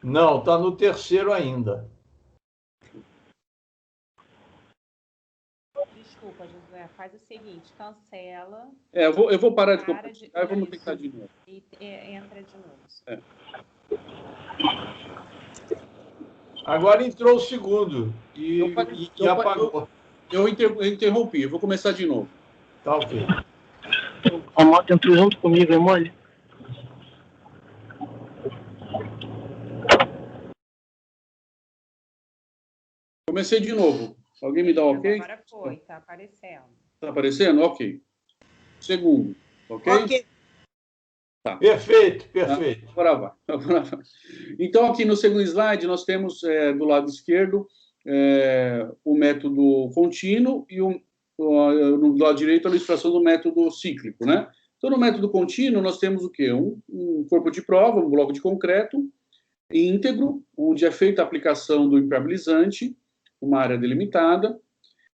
Não, está no terceiro ainda. Desculpa, Josué, faz o seguinte, cancela, Eu vou parar de para de compartilhar e vamos isso, tentar de novo. e entra de novo. É. Agora entrou o segundo e apagou. Eu interrompi, eu vou começar de novo. Tá ok. A moto entrou junto comigo, é mole? Comecei de novo. Alguém me dá um ok? Agora foi, tá aparecendo. Tá aparecendo? Ok. Segundo, ok? Ok. Tá. Perfeito, perfeito. Agora vai. Então, aqui no segundo slide, nós temos do lado esquerdo o método contínuo e no lado direito a ilustração do método cíclico, né? Então, no método contínuo, nós temos o quê? Um corpo de prova, um bloco de concreto íntegro, onde é feita a aplicação do impermeabilizante, uma área delimitada,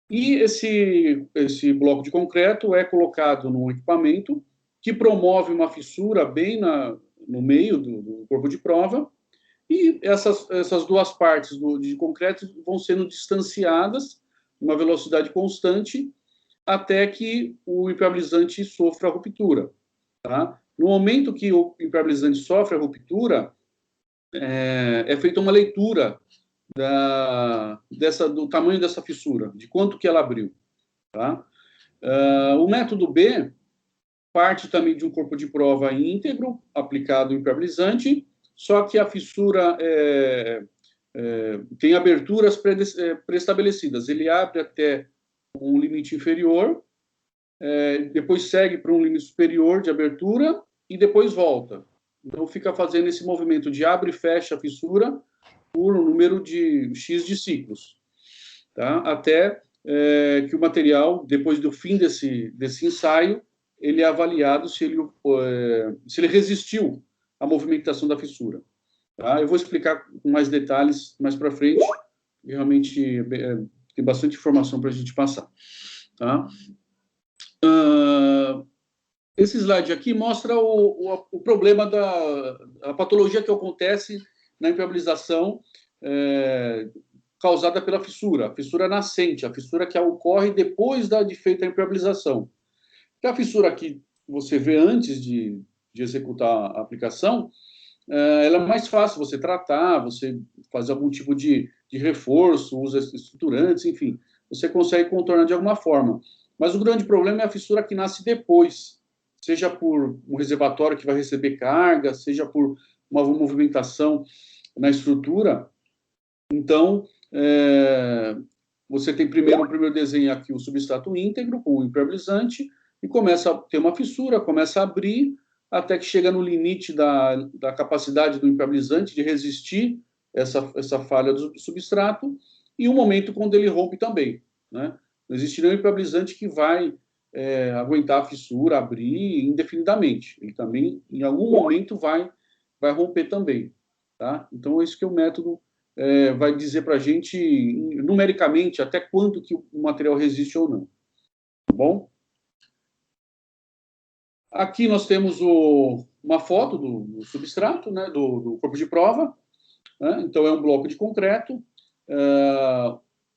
e esse bloco de concreto é colocado num equipamento que promove uma fissura bem no meio do corpo de prova, e essas duas partes de concreto vão sendo distanciadas uma velocidade constante até que o impermeabilizante sofra a ruptura. Tá? No momento que o impermeabilizante sofre a ruptura, é feita uma leitura do tamanho dessa fissura, de quanto que ela abriu. Tá? O método B parte também de um corpo de prova íntegro, aplicado impermeabilizante, só que a fissura tem aberturas pré-estabelecidas. Ele abre até um limite inferior, depois segue para um limite superior de abertura e depois volta. Então, fica fazendo esse movimento de abre e fecha a fissura por um número de X de ciclos, tá? Até que o material, depois do fim desse ensaio, ele é avaliado se ele resistiu à movimentação da fissura. Tá? Eu vou explicar com mais detalhes mais para frente, realmente tem bastante informação para a gente passar. Tá? Esse slide aqui mostra o problema da patologia que acontece na impermeabilização causada pela fissura, a fissura nascente, a fissura que ocorre depois de feita a impermeabilização. Porque a fissura que você vê antes de executar a aplicação, ela é mais fácil você tratar, você fazer algum tipo de reforço, usa estruturantes, enfim, você consegue contornar de alguma forma. Mas o grande problema é a fissura que nasce depois, seja por um reservatório que vai receber carga, seja por uma movimentação na estrutura. Então, você tem no primeiro desenho aqui o substrato íntegro com o impermeabilizante e começa a ter uma fissura, começa a abrir até que chega no limite da capacidade do impermeabilizante de resistir essa falha do substrato e um momento quando ele rompe também, né? Não existe nenhum impermeabilizante que vai aguentar a fissura, abrir indefinidamente. Ele também, em algum momento, vai romper também, tá? Então, esse que é o método vai dizer para a gente, numericamente, até quanto que o material resiste ou não. Tá bom? Aqui nós temos uma foto do substrato, né, do corpo de prova. Né? Então, é um bloco de concreto,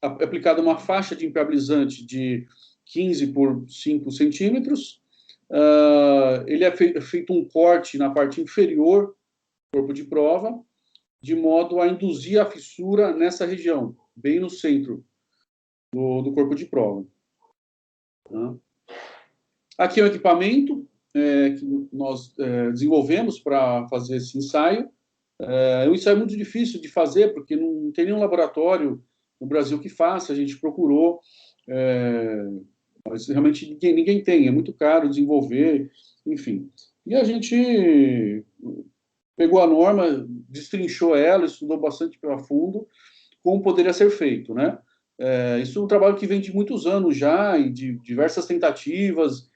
aplicada uma faixa de impermeabilizante de 15 por 5 centímetros. Ele é feito um corte na parte inferior do corpo de prova, de modo a induzir a fissura nessa região, bem no centro do corpo de prova. Tá? Aqui é o equipamento que nós desenvolvemos para fazer esse ensaio. É um ensaio muito difícil de fazer, porque não tem nenhum laboratório no Brasil que faça, a gente procurou, mas realmente ninguém tem, é muito caro desenvolver, enfim. E a gente pegou a norma, destrinchou ela, estudou bastante a fundo como poderia ser feito, né? Isso é um trabalho que vem de muitos anos já, e de diversas tentativas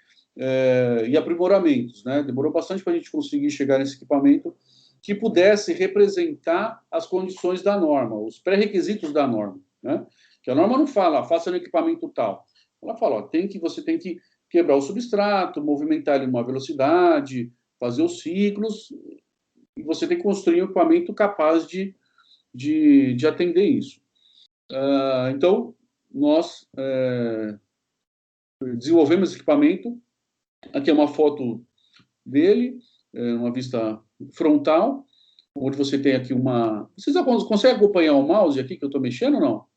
e aprimoramentos, né? Demorou bastante para a gente conseguir chegar nesse equipamento que pudesse representar as condições da norma, os pré-requisitos da norma, né? Que a norma não fala, faça no equipamento tal. Ela fala, ó, você tem que quebrar o substrato, movimentar ele numa velocidade, fazer os ciclos, e você tem que construir um equipamento capaz de atender isso. Então, nós desenvolvemos esse equipamento. Aqui é uma foto dele, uma vista frontal, onde você tem aqui uma... Vocês conseguem acompanhar o mouse aqui que eu estou mexendo ou não?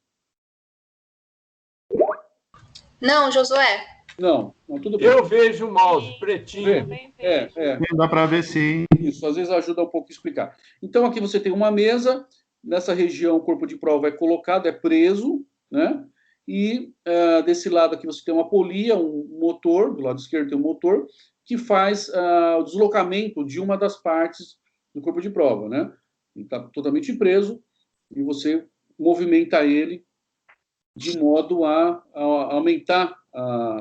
Não, Josué. Não, tudo bem. Eu vejo o mouse pretinho. Dá para ver, sim. Isso, às vezes ajuda um pouco a explicar. Então, aqui você tem uma mesa, nessa região o corpo de prova é colocado, é preso, né? E desse lado aqui você tem uma polia, um motor, do lado esquerdo tem um motor, que faz o deslocamento de uma das partes do corpo de prova, né? Ele está totalmente preso e você movimenta ele de modo a aumentar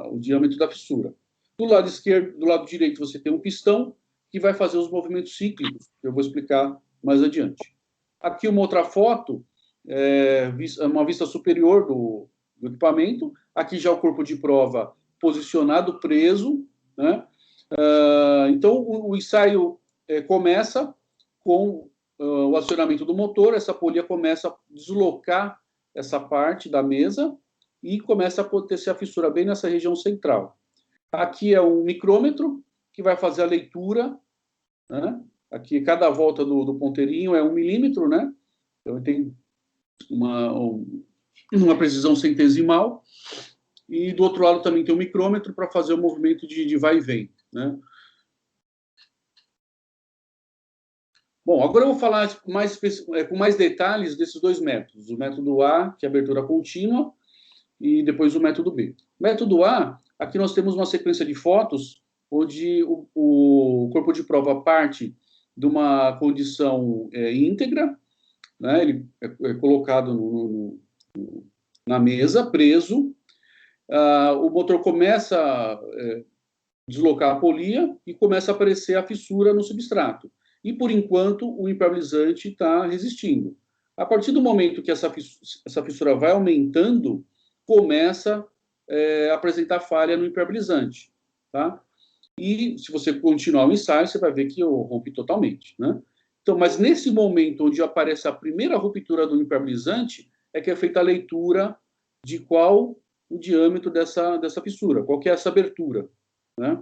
o diâmetro da fissura. Do lado esquerdo, do lado direito, você tem um pistão que vai fazer os movimentos cíclicos, que eu vou explicar mais adiante. Aqui uma outra foto, uma vista superior do equipamento. Aqui já o corpo de prova posicionado, preso, né? Então, o ensaio começa com o acionamento do motor, essa polia começa a deslocar essa parte da mesa e começa a acontecer a fissura bem nessa região central. Aqui é um micrômetro que vai fazer a leitura, né? Aqui, cada volta do ponteirinho é 1 milímetro, né? Então, tem uma precisão centesimal. E do outro lado também tem um micrômetro para fazer o movimento de vai e vem, né? Bom, agora eu vou falar com mais detalhes desses dois métodos. O método A, que é abertura contínua, e depois o método B. Método A, aqui nós temos uma sequência de fotos onde o corpo de prova parte de uma condição íntegra, né? Ele é colocado na mesa, preso. O motor começa a deslocar a polia e começa a aparecer a fissura no substrato. E, por enquanto, o impermeabilizante está resistindo. A partir do momento que essa fissura vai aumentando, começa a apresentar falha no impermeabilizante, tá? E, se você continuar o ensaio, você vai ver que eu rompi totalmente, né? Então, mas nesse momento onde aparece a primeira ruptura do impermeabilizante, é que é feita a leitura de qual o diâmetro dessa fissura, qual que é essa abertura, né?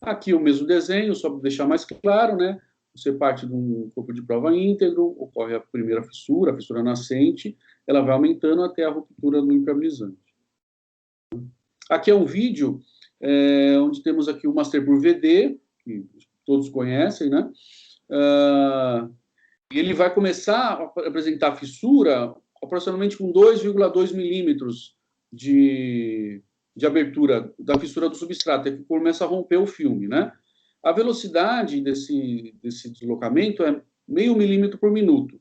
Aqui o mesmo desenho, só para deixar mais claro, né? Você parte de um corpo de prova íntegro, ocorre a primeira fissura, a fissura nascente, ela vai aumentando até a ruptura do impermeabilizante. Aqui é um vídeo onde temos aqui o Master por VD, que todos conhecem, né? E ele vai começar a apresentar a fissura aproximadamente com 2,2 milímetros de abertura da fissura do substrato, é que começa a romper o filme, né? A velocidade desse deslocamento é 0,5 milímetro por minuto,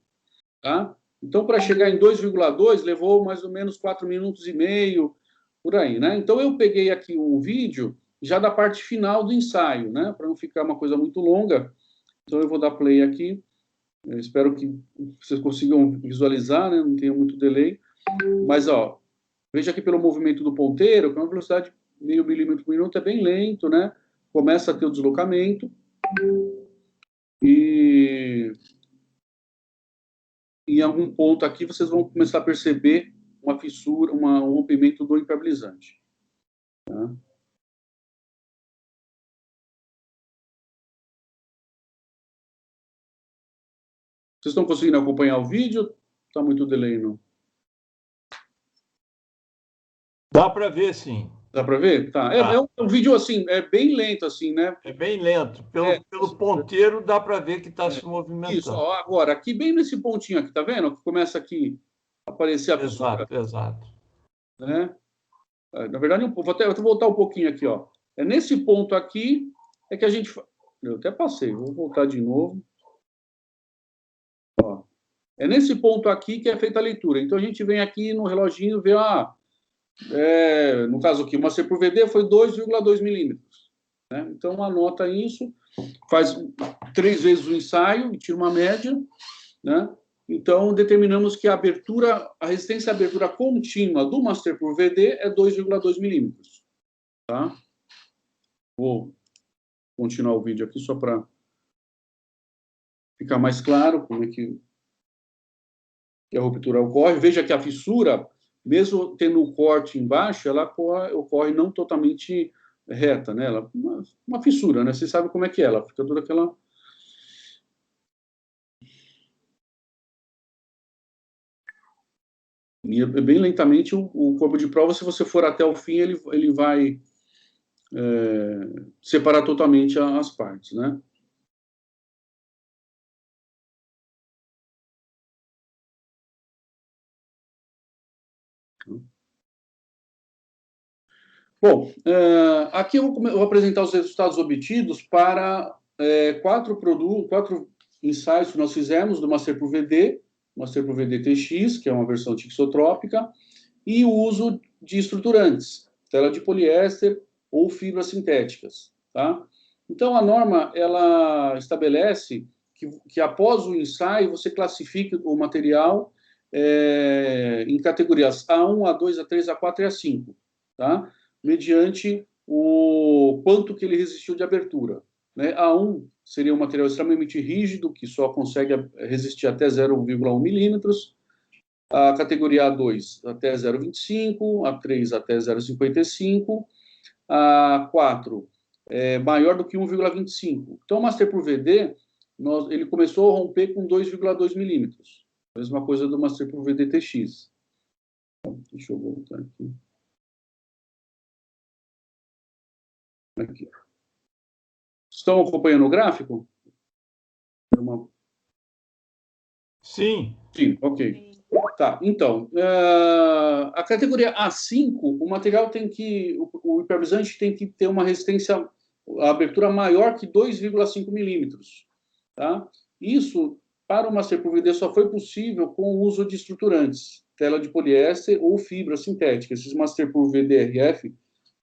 tá? Então, para chegar em 2,2, levou mais ou menos 4 minutos e meio, por aí, né? Então, eu peguei aqui um vídeo já da parte final do ensaio, né? Para não ficar uma coisa muito longa. Então, eu vou dar play aqui. Eu espero que vocês consigam visualizar, né? Não tenha muito delay. Mas, ó, veja aqui pelo movimento do ponteiro, que é uma velocidade de 0,5 milímetro por minuto, é bem lento, né? Começa a ter o deslocamento. E em algum ponto aqui, vocês vão começar a perceber uma fissura, um rompimento do impermeabilizante. Tá? Vocês estão conseguindo acompanhar o vídeo? Está muito delay, não? Dá para ver, sim. Dá para ver? Tá. É um vídeo, assim, bem lento, assim, né? É bem lento. Pelo ponteiro, dá para ver que está se movimentando. Isso, ó, agora, aqui, bem nesse pontinho aqui, tá vendo? Que começa aqui a aparecer a fissura. Exato. Né? Na verdade, vou voltar um pouquinho aqui, ó. É nesse ponto aqui é que a gente... Eu até passei, vou voltar de novo. Ó. É nesse ponto aqui que é feita a leitura. Então, a gente vem aqui no reloginho e vê, no caso aqui, o Master por VD foi 2,2 milímetros. Né? Então, anota isso, faz 3 vezes o ensaio e tira uma média, né? Então, determinamos que a resistência à abertura contínua do Master por VD é 2,2 milímetros. Tá? Vou continuar o vídeo aqui só para ficar mais claro como é que a ruptura ocorre. Veja que a fissura, mesmo tendo o corte embaixo, ela ocorre não totalmente reta, né? Ela, uma fissura, né? Você sabe como é que é, ela fica toda aquela... E bem lentamente o corpo de prova, se você for até o fim, ele vai separar totalmente as partes, né? Bom, aqui eu vou apresentar os resultados obtidos para 4 ensaios que nós fizemos do Master Pro VD TX, que é uma versão tixotrópica, e o uso de estruturantes, tela de poliéster ou fibras sintéticas, tá? Então, a norma, ela estabelece que após o ensaio, você classifique o material em categorias A1, A2, A3, A4 e A5, tá? Mediante o quanto que ele resistiu de abertura, né? A1 seria um material extremamente rígido, que só consegue resistir até 0,1 milímetros, a categoria A2 até 0,25, A3 até 0,55, A4 maior do que 1,25. Então, o Master Pro VD, ele começou a romper com 2,2 milímetros. Mesma coisa do Master Pro VD TX. Deixa eu voltar aqui. Aqui. Estão acompanhando o gráfico? Sim. Sim, ok. Tá, então, a categoria A5, o material tem que, o impermeabilizante tem que ter uma resistência, a abertura maior que 2,5 milímetros, tá? Isso, para o Master Pro VD, só foi possível com o uso de estruturantes, tela de poliéster ou fibra sintética. Esses Master Pro VD-RF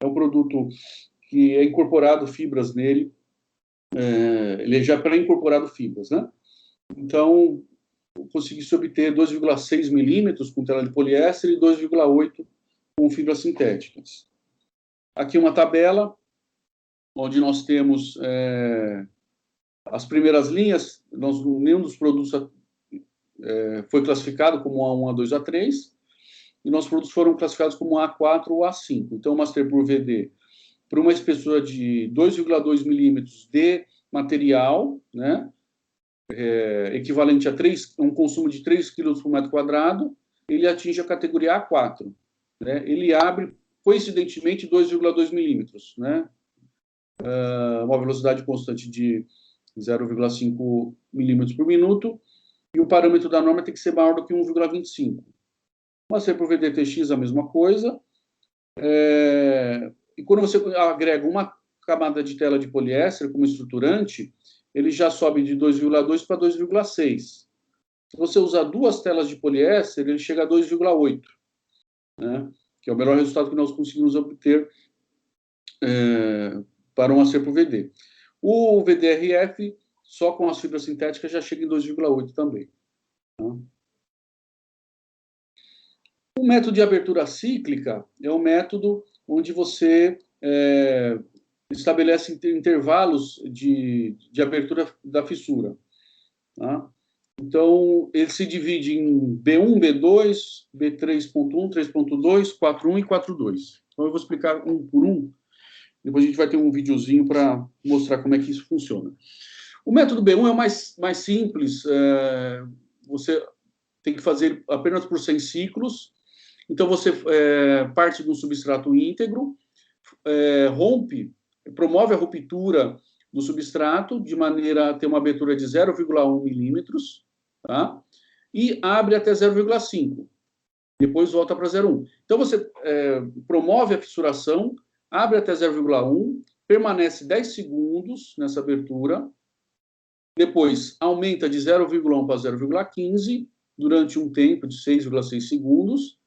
é um produto que é incorporado fibras nele, ele é já pré-incorporado fibras, né? Então, consegui-se obter 2,6 milímetros com tela de poliéster e 2,8 com fibras sintéticas. Aqui uma tabela, onde nós temos as primeiras linhas, nenhum dos produtos foi classificado como A1, A2, A3, e nossos produtos foram classificados como A4 ou A5. Então, o Master Pro VD, por uma espessura de 2,2 milímetros de material, né, equivalente a um consumo de 3 kg por metro quadrado, ele atinge a categoria A4. Né? Ele abre, coincidentemente, 2,2 milímetros, né? Uma velocidade constante de 0,5 milímetros por minuto, e o parâmetro da norma tem que ser maior do que 1,25. Mas se é para o VDTX, a mesma coisa. E quando você agrega uma camada de tela de poliéster como estruturante, ele já sobe de 2,2 para 2,6. Se você usar 2 telas de poliéster, ele chega a 2,8, né? Que é o melhor resultado que nós conseguimos obter para um Master Pro VD. O VDRF, só com as fibras sintéticas, já chega em 2,8 também. Tá? O método de abertura cíclica é um método onde você estabelece intervalos de abertura da fissura. Tá? Então, ele se divide em B1, B2, B3.1, 3.2, 4.1 e 4.2. Então, eu vou explicar um por um. Depois a gente vai ter um videozinho para mostrar como é que isso funciona. O método B1 é o mais simples. Você tem que fazer apenas por 100 ciclos. Então, você parte de um substrato íntegro, promove a ruptura do substrato de maneira a ter uma abertura de 0,1 milímetros, tá? E abre até 0,5. Depois volta para 0,1. Então, você promove a fissuração, abre até 0,1, permanece 10 segundos nessa abertura, depois aumenta de 0,1 para 0,15 durante um tempo de 6,6 segundos,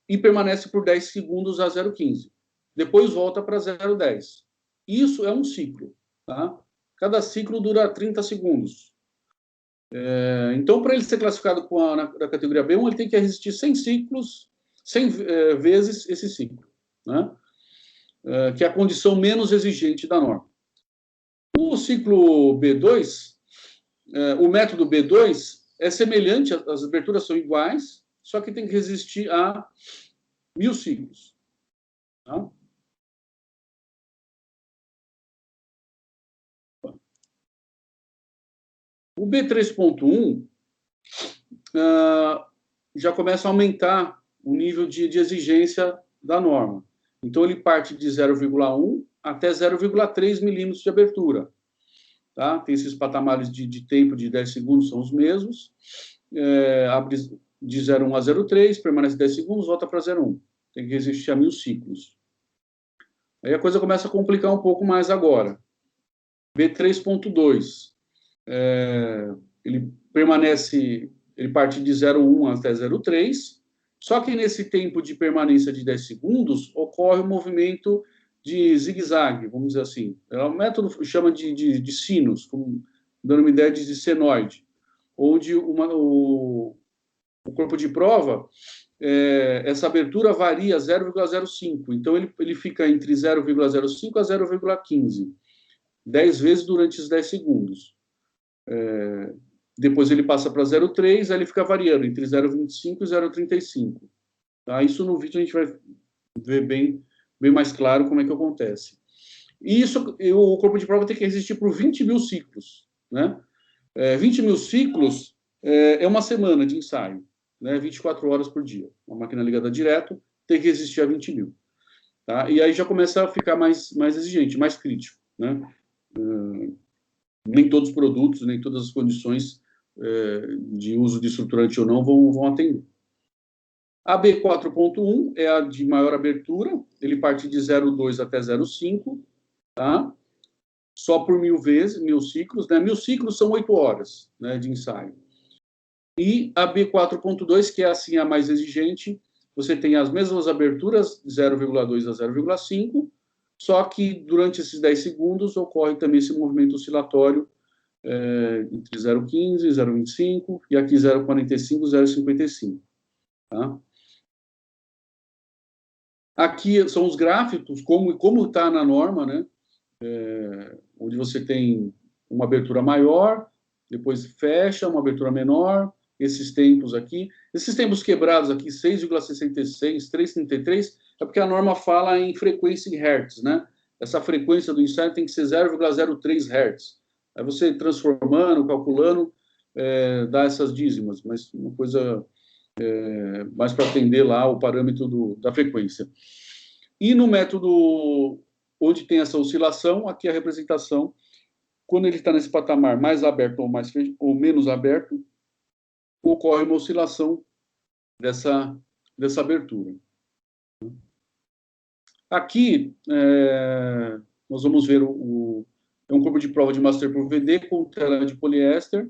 e permanece por 10 segundos a 0,15. Depois volta para 0,10. Isso é um ciclo. Tá? Cada ciclo dura 30 segundos. Então, para ele ser classificado na categoria B1, ele tem que resistir 100 ciclos, 100 vezes esse ciclo. Né? que é a condição menos exigente da norma. O ciclo B2, o método B2 é semelhante, as aberturas são iguais, só que tem que resistir a 1000 ciclos. Tá? O B3.1 já começa a aumentar o nível de exigência da norma. Então, ele parte de 0,1 até 0,3 milímetros de abertura. Tá? Tem esses patamares de tempo de 10 segundos, são os mesmos. Abre de 0,1 a 0,3, permanece 10 segundos, volta para 0,1. Tem que resistir a 1000 ciclos. Aí a coisa começa a complicar um pouco mais agora. B3.2. Ele parte de 0,1 até 0,3, só que nesse tempo de permanência de 10 segundos, ocorre um movimento de zigue-zague, vamos dizer assim. É um método que chama de sinos, dando uma ideia de senoide, onde o corpo de prova, essa abertura varia 0,05, então ele fica entre 0,05 a 0,15, 10 vezes durante os 10 segundos. Depois ele passa para 0,3, aí ele fica variando entre 0,25 e 0,35. Tá? Isso no vídeo a gente vai ver bem mais claro como é que acontece. E isso, o corpo de prova tem que resistir por 20.000 ciclos. Né? 20.000 ciclos é uma semana de ensaio, né? 24 horas por dia. Uma máquina ligada direto tem que resistir a 20.000. Tá? E aí já começa a ficar mais exigente, mais crítico. Né? Nem todos os produtos, nem todas as condições de uso de estruturante ou não vão atender. A B4.1 é a de maior abertura, ele parte de 0,2 até 0,5, tá? Só por 1000 vezes, 1000 ciclos, né? 1000 ciclos são 8 horas, né, de ensaio. E a B4.2, que é assim a mais exigente, você tem as mesmas aberturas, 0,2 a 0,5, só que durante esses 10 segundos ocorre também esse movimento oscilatório entre 0,15 e 0,25, e aqui 0,45 e 0,55. Tá? Aqui são os gráficos, como está na norma, né? Onde você tem uma abertura maior, depois fecha, uma abertura menor, esses tempos aqui. Esses tempos quebrados aqui, 6,66, 3,33, é porque a norma fala em frequência em hertz, né? Essa frequência do ensaio tem que ser 0,03 hertz. Aí você transformando, calculando, dá essas dízimas, mas uma coisa mais para atender lá o parâmetro da frequência. E no método onde tem essa oscilação, aqui a representação, quando ele está nesse patamar mais aberto ou menos aberto, ocorre uma oscilação dessa abertura. Aqui, nós vamos ver é um corpo de prova de master por VD com tela de poliéster,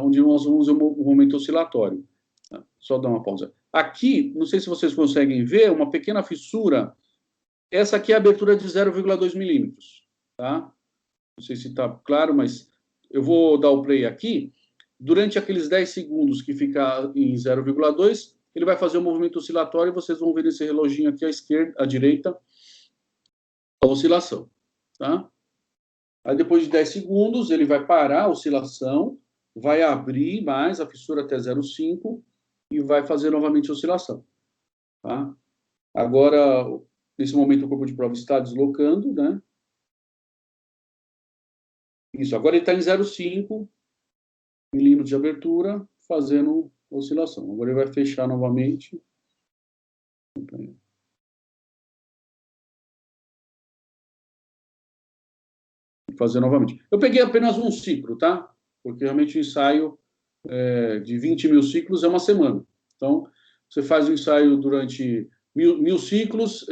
onde nós vamos ver um momento oscilatório. Só dar uma pausa. Aqui, não sei se vocês conseguem ver, uma pequena fissura. Essa aqui é a abertura de 0,2 milímetros. Tá? Não sei se está claro, mas eu vou dar o play aqui. Durante aqueles 10 segundos que fica em 0,2, ele vai fazer um movimento oscilatório e vocês vão ver esse reloginho aqui à esquerda, à direita, a oscilação. Tá? Aí, depois de 10 segundos, ele vai parar a oscilação, vai abrir mais a fissura até 0,5 e vai fazer novamente a oscilação. Tá? Agora, nesse momento, o corpo de prova está deslocando, né? Isso, agora ele está em 0,5 milímetros de abertura, fazendo oscilação. Agora ele vai fechar novamente. Fazer novamente. Eu peguei apenas um ciclo, tá? Porque realmente o ensaio de 20.000 ciclos é uma semana. Então, você faz o ensaio durante 1.000 ciclos,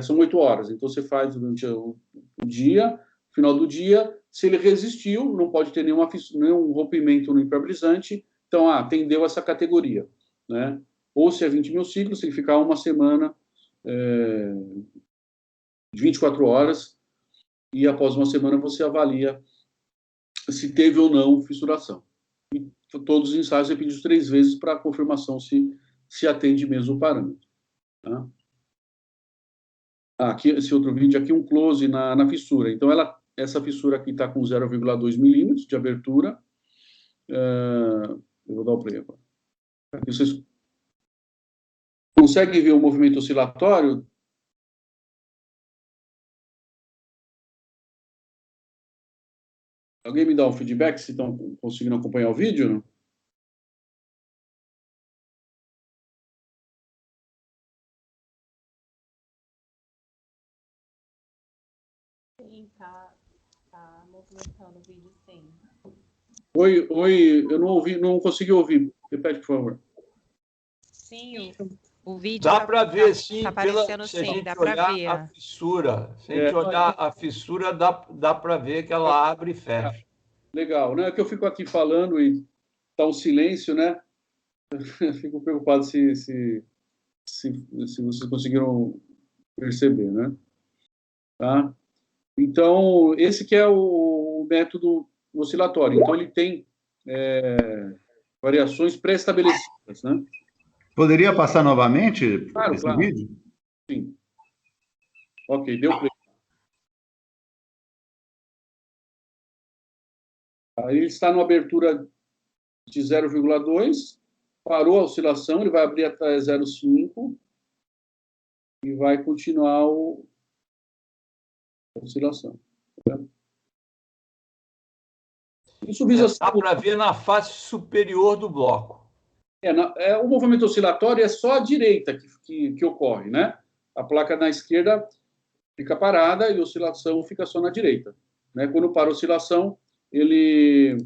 são 8 horas. Então, você faz durante o dia, final do dia. Se ele resistiu, não pode ter nenhum rompimento no impermeabilizante. Então, atendeu essa categoria. Né? Ou se é 20.000 ciclos, tem que ficar uma semana de 24 horas. E após uma semana, você avalia se teve ou não fissuração. E todos os ensaios é pedido 3 vezes para confirmação se atende mesmo o parâmetro. Tá? Aqui, esse outro vídeo aqui, um close na fissura. Então, essa fissura aqui está com 0,2 milímetros de abertura. Eu vou dar o play agora. Aqui vocês conseguem ver o movimento oscilatório? Alguém me dá um feedback se estão conseguindo acompanhar o vídeo? Não? Sim, tá movimentando o vídeo, sim. Oi, eu não ouvi, não consegui ouvir. Repete, por favor. Sim, o vídeo Dá para ver, sim, tá aparecendo, se a sim, gente dá para olhar ver. a fissura. Se a gente olhar a fissura, dá para ver que ela abre e fecha. Legal, né? É que eu fico aqui falando e tá um silêncio, né? Fico preocupado se vocês conseguiram perceber, né? Tá? Então, esse que é o método oscilatório. Então, ele tem variações pré-estabelecidas, né? Poderia passar novamente Claro, esse claro. vídeo? Sim. Ok, deu play. Aí ele está numa abertura de 0,2, parou a oscilação, ele vai abrir até 0,5 e vai continuar a oscilação. Tá? Isso visa... Dá para ver na face superior do bloco. O movimento oscilatório é só a direita que ocorre, né? A placa na esquerda fica parada e a oscilação fica só na direita. Né? Quando para a oscilação, ele...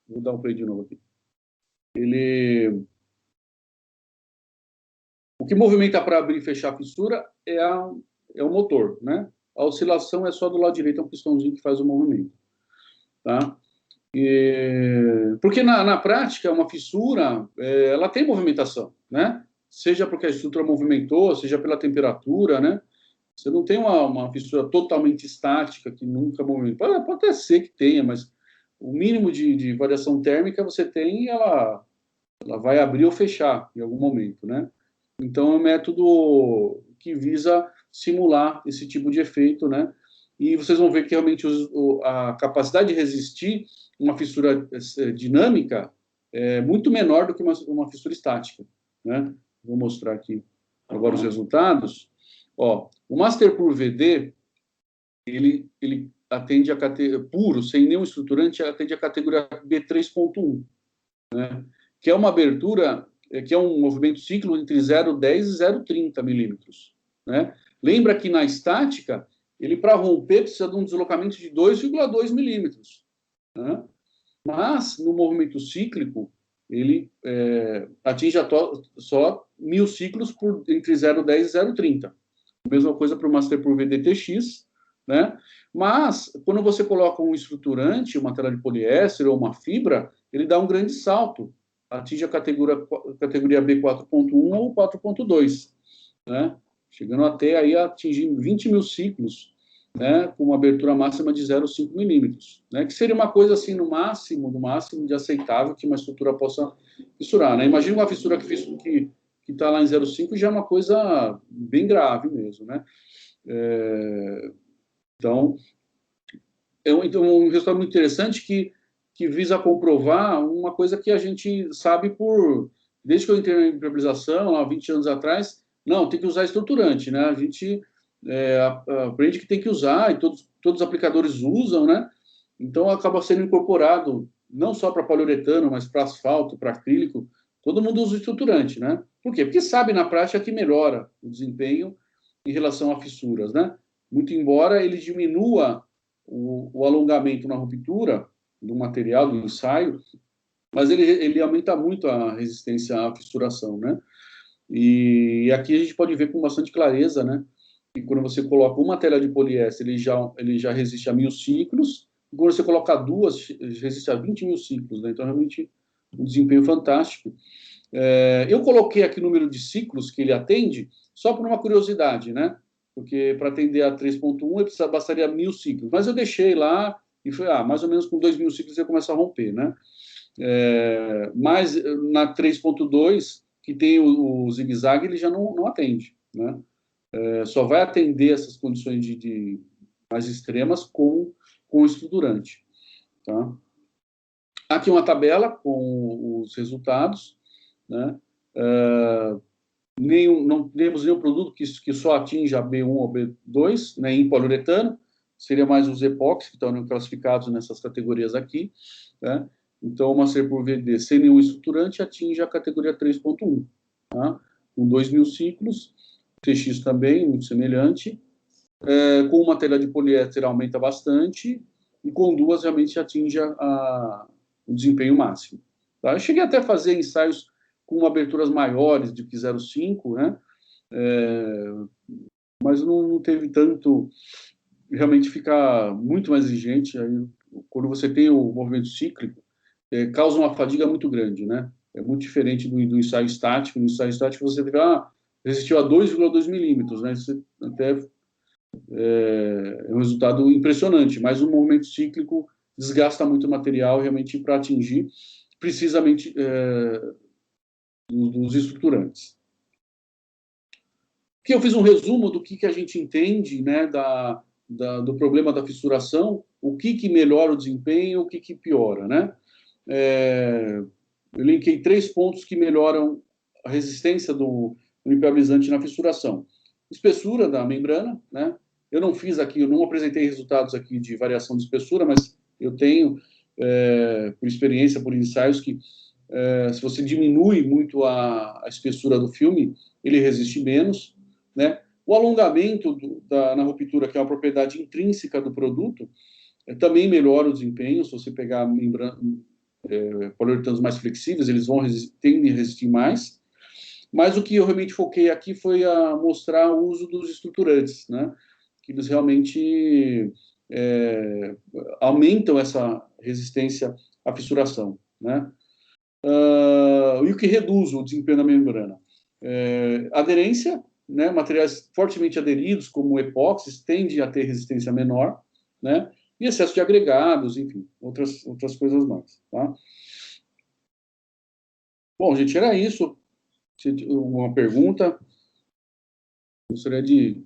Vou dar um play de novo aqui. O que movimenta para abrir e fechar a fissura é o motor, né? A oscilação é só do lado direito, é um pistãozinho que faz o movimento. Tá? Porque na prática, uma fissura, ela tem movimentação, né? Seja porque a estrutura movimentou, seja pela temperatura, né? Você não tem uma fissura totalmente estática, que nunca movimenta. Pode até ser que tenha, mas o mínimo de variação térmica você tem e ela vai abrir ou fechar em algum momento, né? Então, é um método que visa simular esse tipo de efeito, né? E vocês vão ver que realmente a capacidade de resistir uma fissura dinâmica é muito menor do que uma fissura estática, né? Vou mostrar aqui agora os resultados. Ó, o Masterpur VD, ele atende a categoria puro, sem nenhum estruturante, atende a categoria B3.1, né? Que é uma abertura, que é um movimento ciclo entre 0,10 e 0,30 milímetros, né? Lembra que na estática, ele para romper precisa de um deslocamento de 2,2 milímetros, né? Mas no movimento cíclico, ele atinge só 1.000 ciclos entre 0,10 e 0,30. Mesma coisa para o Masterpur VDTX, né? Mas, quando você coloca um estruturante, uma tela de poliéster ou uma fibra, ele dá um grande salto, atinge a categoria B4.1 ou 4.2, né? Chegando até aí a atingir 20.000 ciclos, né? Com uma abertura máxima de 0,5 milímetros, né? Que seria uma coisa assim, no máximo de aceitável que uma estrutura possa fissurar, né? Imagina uma fissura que está lá em 0,5 já é uma coisa bem grave mesmo, né? Então, um resultado muito interessante que visa comprovar uma coisa que a gente sabe desde que eu entrei na impermeabilização, há 20 anos atrás, não, tem que usar estruturante, né? A gente aprende que tem que usar, e todos os aplicadores usam, né? Então, acaba sendo incorporado, não só para poliuretano, mas para asfalto, para acrílico, todo mundo usa estruturante, né? Por quê? Porque sabe na prática que melhora o desempenho em relação a fissuras, né? Muito embora ele diminua o alongamento na ruptura do material, do ensaio, mas ele aumenta muito a resistência à fissuração, né? E aqui a gente pode ver com bastante clareza, né? Que quando você coloca uma tela de poliéster, ele já resiste a 1.000 ciclos, e quando você coloca duas, resiste a 20.000 ciclos, né? Então, realmente, um desempenho fantástico. Eu coloquei aqui o número de ciclos que ele atende, só por uma curiosidade, né? Porque para atender a 3.1 bastaria 1.000 ciclos. Mas eu deixei lá e foi, mais ou menos com 2.000 ciclos eu começo a romper, né? Mas na 3.2, que tem o zigue-zague, ele já não atende, né? só vai atender essas condições de mais extremas com o estruturante. Tá? Aqui uma tabela com os resultados, né? Não temos nenhum produto que só atinja B1 ou B2, né, em poliuretano, seria mais os epóxi, que estão classificados nessas categorias aqui, né? Então, uma C por VD sem nenhum estruturante atinge a categoria 3.1, tá? Com 2.000 ciclos, TX também, muito semelhante, com uma tela de poliéster aumenta bastante, e com duas realmente atinge o desempenho máximo. Tá? Eu cheguei até a fazer ensaios com aberturas maiores do que 0,5, né? Mas não teve tanto, realmente fica muito mais exigente. Aí, quando você tem o movimento cíclico, causa uma fadiga muito grande, né? É muito diferente do ensaio estático. No ensaio estático você vê, resistiu a 2,2 milímetros, né? Isso até é um resultado impressionante, mas o movimento cíclico desgasta muito o material realmente para atingir precisamente dos estruturantes. Aqui eu fiz um resumo do que a gente entende, né, do problema da fissuração, o que melhora o desempenho, o que piora, né? Eu linkei 3 pontos que melhoram a resistência do impermeabilizante na fissuração. Espessura da membrana, né? Eu não fiz aqui, eu não apresentei resultados aqui de variação de espessura, mas eu tenho, por experiência, por ensaios, que se você diminui muito a espessura do filme, ele resiste menos, né? O alongamento na ruptura, que é uma propriedade intrínseca do produto, também melhora o desempenho. Se você pegar poliuretanos mais flexíveis, eles tendem a resistir mais. Mas o que eu realmente foquei aqui foi a mostrar o uso dos estruturantes, né? Que eles realmente aumentam essa resistência à fissuração, né? E o que reduz o desempenho da membrana? Aderência, né? Materiais fortemente aderidos, como epóxis, tendem a ter resistência menor, né? E excesso de agregados, enfim, outras coisas mais, tá? Bom, gente, era isso. Uma pergunta? Gostaria de...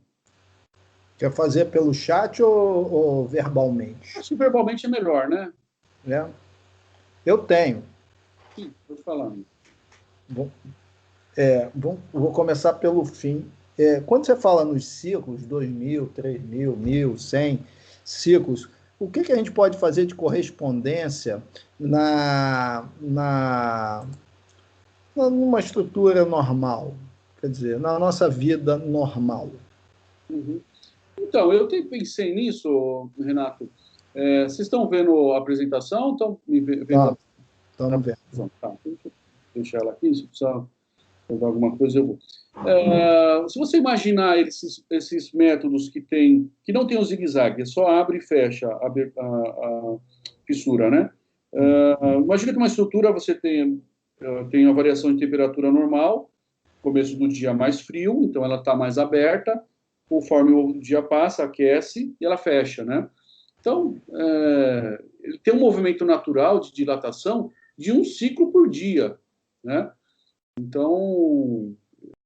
Quer fazer pelo chat ou verbalmente? Acho que verbalmente é melhor, né? Eu tenho. Sim, pode falar. Vou começar pelo fim. Quando você fala nos ciclos, 2.000, 3.000, 1.000, 100 ciclos, o que a gente pode fazer de correspondência numa estrutura normal? Quer dizer, na nossa vida normal. Uhum. Então, eu pensei nisso, Renato. Vocês estão vendo a apresentação? Estão me vendo? Estamos vendo. Tá, deixa eu deixar ela aqui, se precisar pegar alguma coisa, eu vou. Se você imaginar esses métodos que não tem o zigue-zague, é só abre e fecha a fissura, né? Imagina que uma estrutura você tem a variação de temperatura normal, começo do dia mais frio, então ela está mais aberta, conforme o dia passa, aquece e ela fecha, né? Então, ele tem um movimento natural de dilatação de 1 ciclo por dia, né? Então,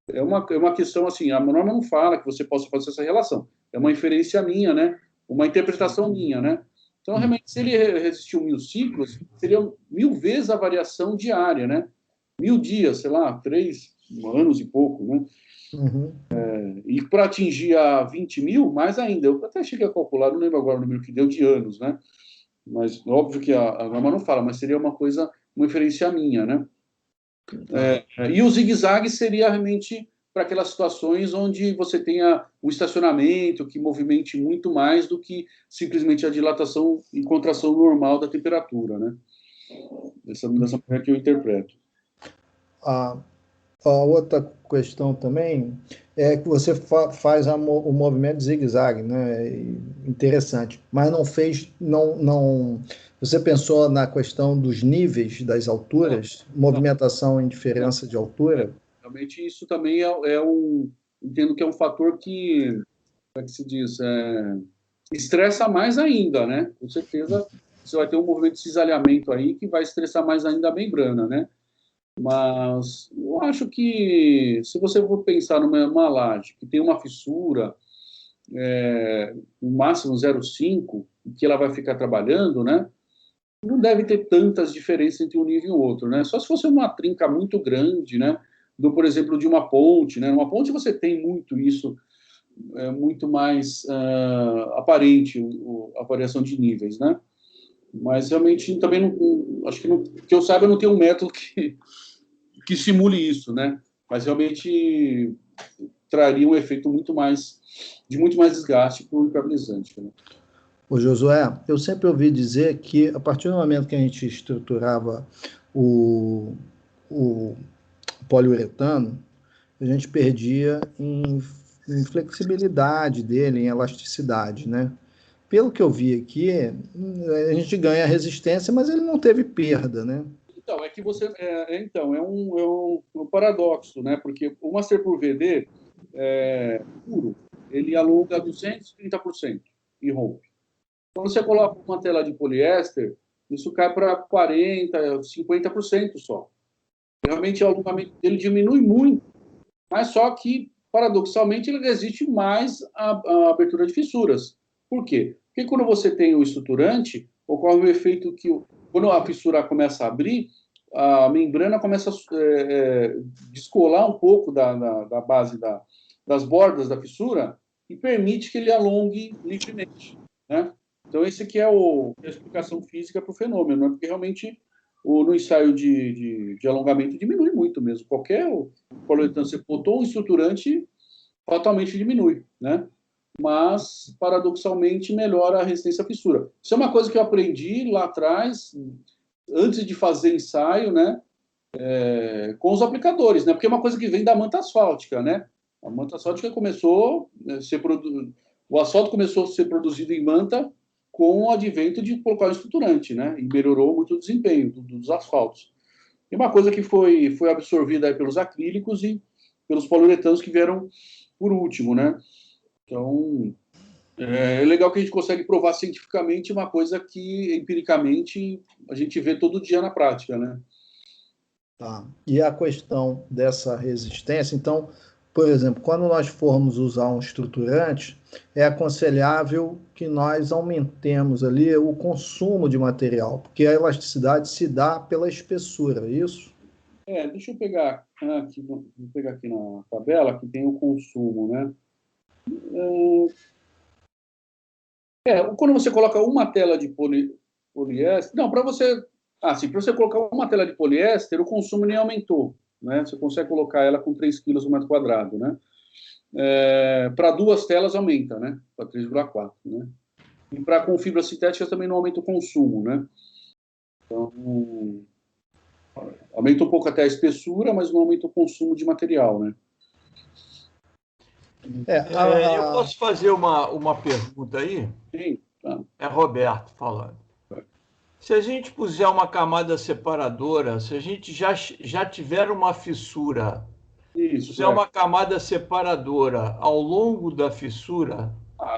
é uma questão assim, a norma não fala que você possa fazer essa relação, é uma inferência minha, né? Uma interpretação minha, né? Então, realmente, se ele resistiu 1.000 ciclos, seria 1.000 vezes a variação diária, né? 1.000 dias, sei lá, 3 anos e pouco, né? Uhum. E para atingir a 20.000, mais ainda. Eu até cheguei a calcular, não lembro agora o número que deu de anos, né? Mas óbvio que a norma não fala, mas seria uma inferência minha, né? E o zigue-zague seria realmente para aquelas situações onde você tenha o estacionamento que movimente muito mais do que simplesmente a dilatação e contração normal da temperatura, né? Dessa maneira que eu interpreto. A outra questão também é que você faz o movimento de zigue-zague, né? Interessante. Mas você pensou na questão dos níveis das alturas, movimentação em diferença de altura? Realmente isso também entendo que é um fator que, como é que se diz, estressa mais ainda, né? Com certeza você vai ter um movimento de cisalhamento aí que vai estressar mais ainda a membrana, né? Mas eu acho que, se você for pensar numa laje que tem uma fissura, no máximo 0,5, que ela vai ficar trabalhando, né? Não deve ter tantas diferenças entre um nível e o outro, né? Só se fosse uma trinca muito grande, né? Por exemplo, de uma ponte, né? Numa ponte você tem muito isso, muito mais aparente a variação de níveis, né? Mas realmente também não, acho que, não, que eu saiba, não tem um método que simule isso, né? Mas realmente traria um efeito muito mais desgaste para o impermeabilizante, né? Ô Josué, eu sempre ouvi dizer que a partir do momento que a gente estruturava o poliuretano, a gente perdia em flexibilidade dele, em elasticidade, né? Pelo que eu vi aqui, a gente ganha resistência, mas ele não teve perda, né? Então, é que você... é um paradoxo, né? Porque o Master por VD puro, ele alonga 230% e rompe. Quando você coloca uma tela de poliéster, isso cai para 40%, 50% só. Realmente o alongamento dele diminui muito, mas só que, paradoxalmente, ele resiste mais à abertura de fissuras. Por quê? Porque quando você tem o estruturante, ocorre o efeito que, quando a fissura começa a abrir, a membrana começa a descolar um pouco da base das bordas da fissura e permite que ele alongue livremente, né? Então, esse aqui é a explicação física para o fenômeno, né? Porque realmente no ensaio de alongamento diminui muito mesmo. Qualquer poliuretano, você botou um estruturante, fatalmente diminui, né? Mas, paradoxalmente, melhora a resistência à fissura. Isso é uma coisa que eu aprendi lá atrás, antes de fazer ensaio, né? Com os aplicadores, né? Porque é uma coisa que vem da manta asfáltica, né? A manta asfáltica começou a o asfalto começou a ser produzido em manta com o advento de colocar o estruturante, né? E melhorou muito o desempenho dos asfaltos. E uma coisa que foi absorvida aí pelos acrílicos e pelos poliuretanos que vieram por último, né? Então, é legal que a gente consegue provar cientificamente uma coisa que, empiricamente, a gente vê todo dia na prática, né? Tá. E a questão dessa resistência, então, por exemplo, quando nós formos usar um estruturante, é aconselhável que nós aumentemos ali o consumo de material, porque a elasticidade se dá pela espessura, é isso? Deixa eu pegar aqui, vou pegar aqui na tabela que tem o consumo, né? Quando você coloca uma tela de poliéster... Não, para você colocar uma tela de poliéster, o consumo nem aumentou, né? Você consegue colocar ela com 3 quilos no metro quadrado, né? Para 2 telas aumenta, né? Para 3,4, né? E com fibras sintéticas também não aumenta o consumo, né? Então, aumenta um pouco até a espessura, mas não aumenta o consumo de material, né? Eu posso fazer uma pergunta aí? Sim, tá. É Roberto falando. Se a gente puser uma camada separadora, se a gente já tiver uma fissura, puser uma camada separadora ao longo da fissura,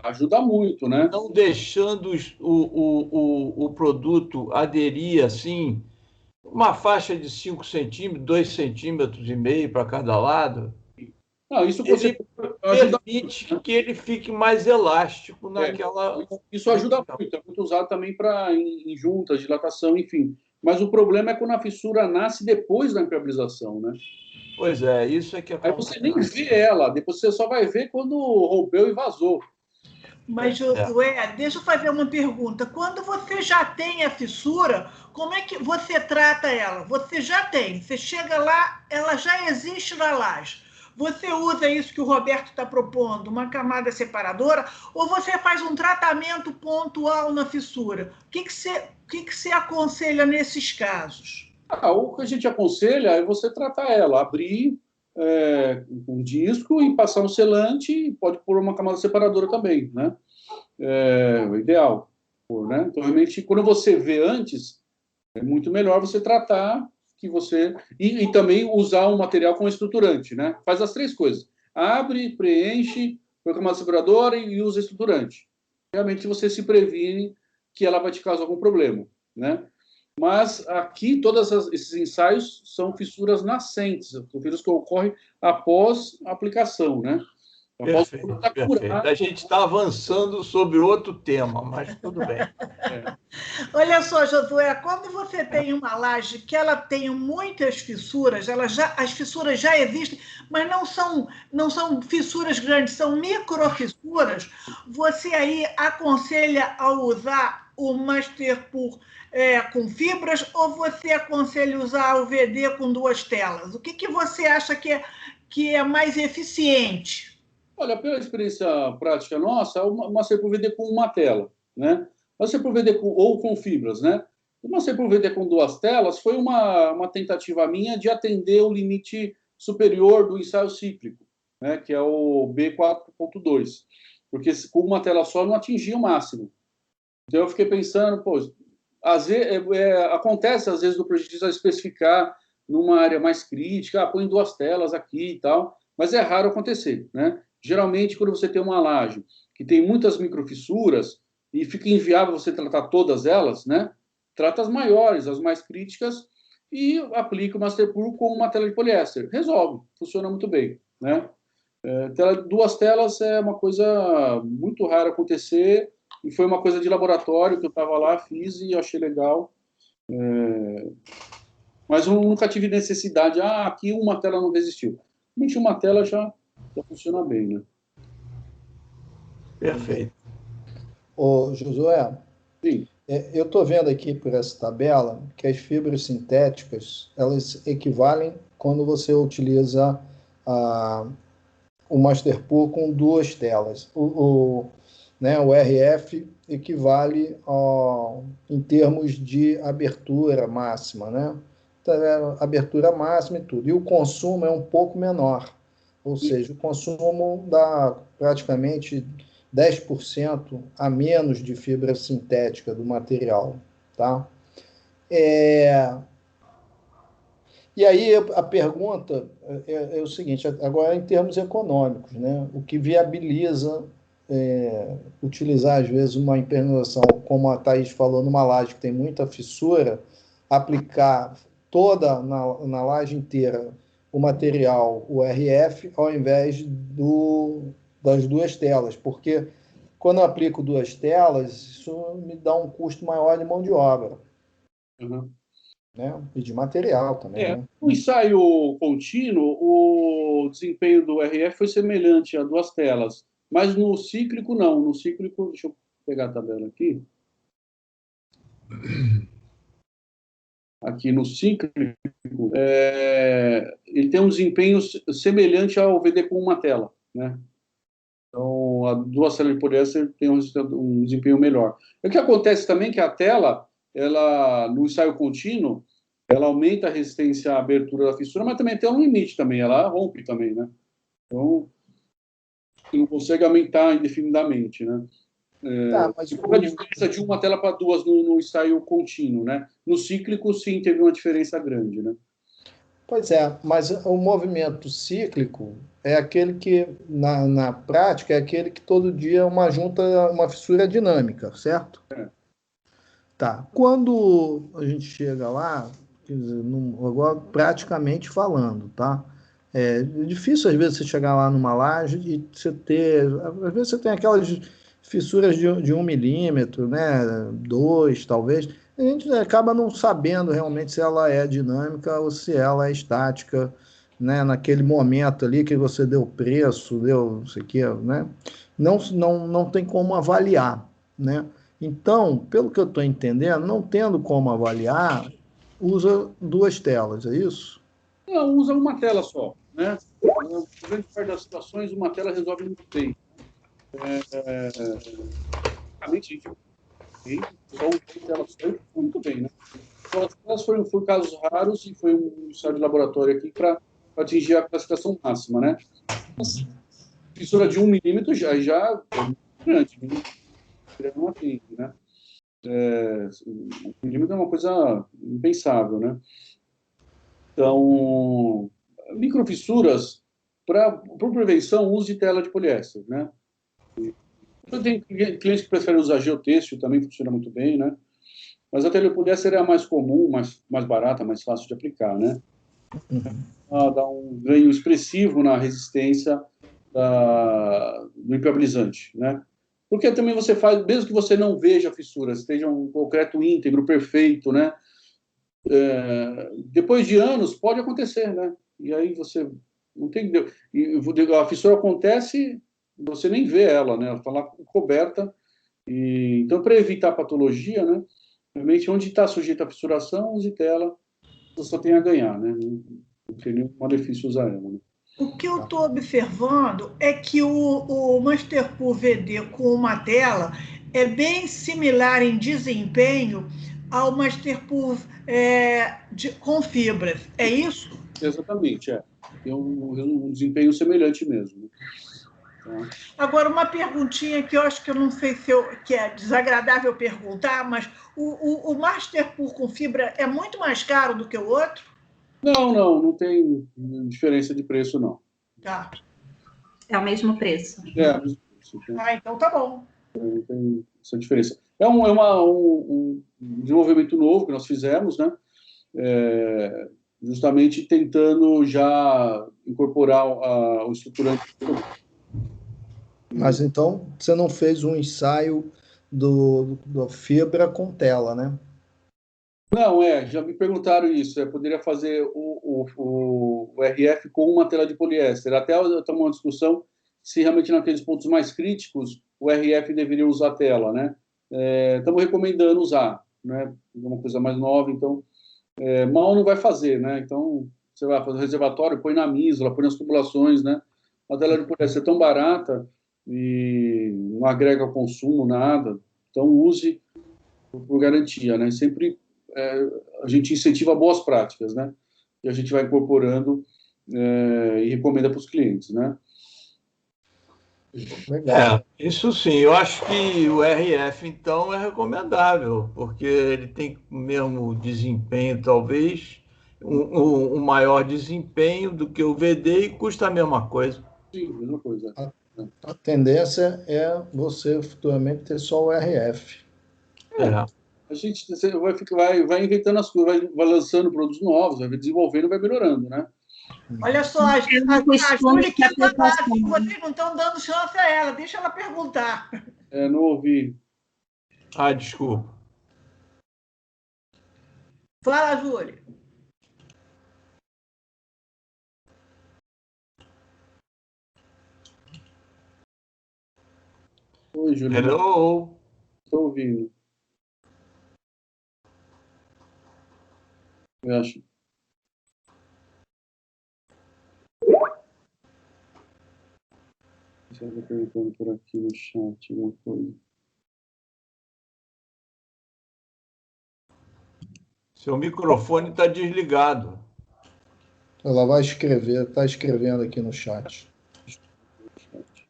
ajuda muito, né? Não deixando o produto aderir assim, uma faixa de 5 centímetros, 2,5 centímetros para cada lado. Não, isso ele permite que ele fique mais elástico naquela... Isso ajuda muito, é muito usado também em juntas, dilatação, enfim. Mas o problema é quando a fissura nasce depois da impermeabilização, né? Pois é, isso é que Aí você nem vê ela, depois você só vai ver quando rompeu e vazou. Mas, Josué, deixa eu fazer uma pergunta. Quando você já tem a fissura, como é que você trata ela? Você já tem, você chega lá, ela já existe na laje. Você usa isso que o Roberto está propondo, uma camada separadora, ou você faz um tratamento pontual na fissura? O que você aconselha nesses casos? O que a gente aconselha é você tratar ela, abrir um disco e passar um selante, e pode pôr uma camada separadora também, né? O ideal. Né? Então, realmente, quando você vê antes, é muito melhor você tratar que você... E também usar um material com estruturante, né? Faz as 3 coisas. Abre, preenche, põe a camada separadora e usa estruturante. Realmente você se previne que ela vai te causar algum problema, né? Mas aqui, esses ensaios são fissuras nascentes, são fissuras que ocorrem após a aplicação, né? Perfeito, perfeito. A gente está avançando sobre outro tema, mas tudo bem. Olha só, Josué, quando você tem uma laje que ela tem muitas fissuras, as fissuras já existem, mas não são fissuras grandes, são microfissuras, você aí aconselha a usar o Masterpur com fibras ou você aconselha usar o VD com 2 telas? O que você acha que é mais eficiente? Olha, pela experiência prática nossa, o Masterpur VD com uma tela, né? Masterpur VD ou com fibras, né? O Masterpur VD com 2 telas foi uma tentativa minha de atender o limite superior do ensaio cíclico, né? Que é o B4.2, porque com uma tela só não atingia o máximo. Então eu fiquei pensando, pô, às vezes, acontece às vezes do projetista especificar numa área mais crítica, põe 2 telas aqui e tal, mas é raro acontecer, né? Geralmente, quando você tem uma laje que tem muitas microfissuras e fica inviável você tratar todas elas, né? Trata as maiores, as mais críticas, e aplica o Masterpur com uma tela de poliéster. Resolve, funciona muito bem, né? 2 telas é uma coisa muito rara acontecer, e foi uma coisa de laboratório que eu estava lá, fiz e achei legal. Mas eu nunca tive necessidade, aqui uma tela não resistiu. Realmente uma tela já funciona bem, né? Perfeito. Ô, Josué, sim. Eu estou vendo aqui por essa tabela que as fibras sintéticas, elas equivalem quando você utiliza o Masterpur com 2 telas. O RF equivale em termos de abertura máxima, né? Abertura máxima e tudo. E o consumo é um pouco menor. Ou seja, o consumo dá praticamente 10% a menos de fibra sintética do material, tá? E aí a pergunta é o seguinte, agora em termos econômicos, né? O que viabiliza utilizar, às vezes, uma impermeabilização, como a Thaís falou, numa laje que tem muita fissura, aplicar toda na laje inteira o material, o RF, ao invés das 2 telas, porque quando eu aplico 2 telas, isso me dá um custo maior de mão de obra. Uhum. Né? E de material também. Né? No ensaio contínuo, o desempenho do RF foi semelhante a 2 telas, mas no cíclico não. No cíclico, deixa eu pegar a tabela aqui. Aqui no cíclico, ele tem um desempenho semelhante ao VD com uma tela, né? Então, a 2 telas de poliéster tem um desempenho melhor. O que acontece também é que a tela, no ensaio contínuo, ela aumenta a resistência à abertura da fissura, mas também tem um limite também, ela rompe também, né? Então, você não consegue aumentar indefinidamente, né? Mas a diferença de uma tela para 2 no ensaio contínuo, né? No cíclico, sim, teve uma diferença grande, né? Pois é, mas o movimento cíclico é aquele que, na prática, é aquele que todo dia é uma fissura dinâmica, certo? Tá. Quando a gente chega lá, quer dizer, agora praticamente falando, tá? É difícil, às vezes, você chegar lá numa laje e você ter... Às vezes você tem aquelas fissuras de 1 milímetro, né? 2, talvez. A gente acaba não sabendo realmente se ela é dinâmica ou se ela é estática, né? Naquele momento ali que você deu preço, deu não sei o quê, né? Não tem como avaliar, né? Então, pelo que eu estou entendendo, não tendo como avaliar, usa 2 telas, é isso? Não, usa uma tela só, né? Na grande parte das situações, uma tela resolve muito bem. Basicamente, só uma tela só foi muito bem, né? Então, as telas foram casos raros e foi um ensaio de laboratório aqui para atingir a classificação máxima, né? Fissura de 1 milímetro já é grande, não atende, né? 1 milímetro é uma coisa impensável, né? Então, microfissuras, para prevenção, use de tela de poliéster, né? Tem clientes que preferem usar geotêxtil, também funciona muito bem, né? Mas a telepoliéster é a mais comum, mais barata, mais fácil de aplicar, né? Dá um ganho expressivo na resistência do impermeabilizante, né? Porque também você faz, mesmo que você não veja a fissura, esteja um concreto íntegro, perfeito, né? Depois de anos, pode acontecer, né? E aí você não tem... E a fissura acontece, você nem vê ela, né? Ela está lá coberta. Então, para evitar patologia, né? Realmente, onde está sujeita a fissuração, use tela, você só tem a ganhar, né? Não tem nenhum malefício usar ela, né? O que eu estou observando é que o Masterpool VD com uma tela é bem similar em desempenho ao Masterpool com fibras. É isso? Exatamente, é. Tem um desempenho semelhante mesmo. Tá? Agora, uma perguntinha que eu acho que eu não sei que é desagradável perguntar, mas o Masterpool com fibra é muito mais caro do que o outro? Não tem diferença de preço, não. Tá. É o mesmo preço. É o mesmo preço. Então tá bom. Não tem essa diferença. É um desenvolvimento novo que nós fizemos, né? Justamente tentando já incorporar o estruturante. Mas então você não fez um ensaio do fibra com tela, né? Não, já me perguntaram isso. Poderia fazer o RF com uma tela de poliéster. Até estamos uma discussão se realmente naqueles pontos mais críticos o RF deveria usar tela, né? Estamos recomendando usar, né? Uma coisa mais nova, então mal não vai fazer, né? Então você vai fazer o reservatório, põe na mísula, põe nas tubulações, né? A tela de poliéster é tão barata e não agrega consumo, nada. Então use por garantia, né? Sempre a gente incentiva boas práticas, né? E a gente vai incorporando e recomenda para os clientes, né? Legal. Isso sim, eu acho que o RF, então, é recomendável, porque ele tem o mesmo desempenho, talvez, um maior desempenho do que o VD e custa a mesma coisa. Sim, mesma coisa. A tendência é você futuramente ter só o RF. A gente vai inventando as coisas, vai lançando produtos novos, vai desenvolvendo, vai melhorando, né? Olha só, a Júlia quer falar, vocês não estão dando chance a ela, deixa ela perguntar. Não ouvi. Desculpa. Fala, Júlia. Oi, Júlia. Hello. Estou ouvindo. Eu acho. Você está perguntando por aqui no chat uma coisa. Seu microfone está desligado. Ela vai escrever, está escrevendo aqui no chat.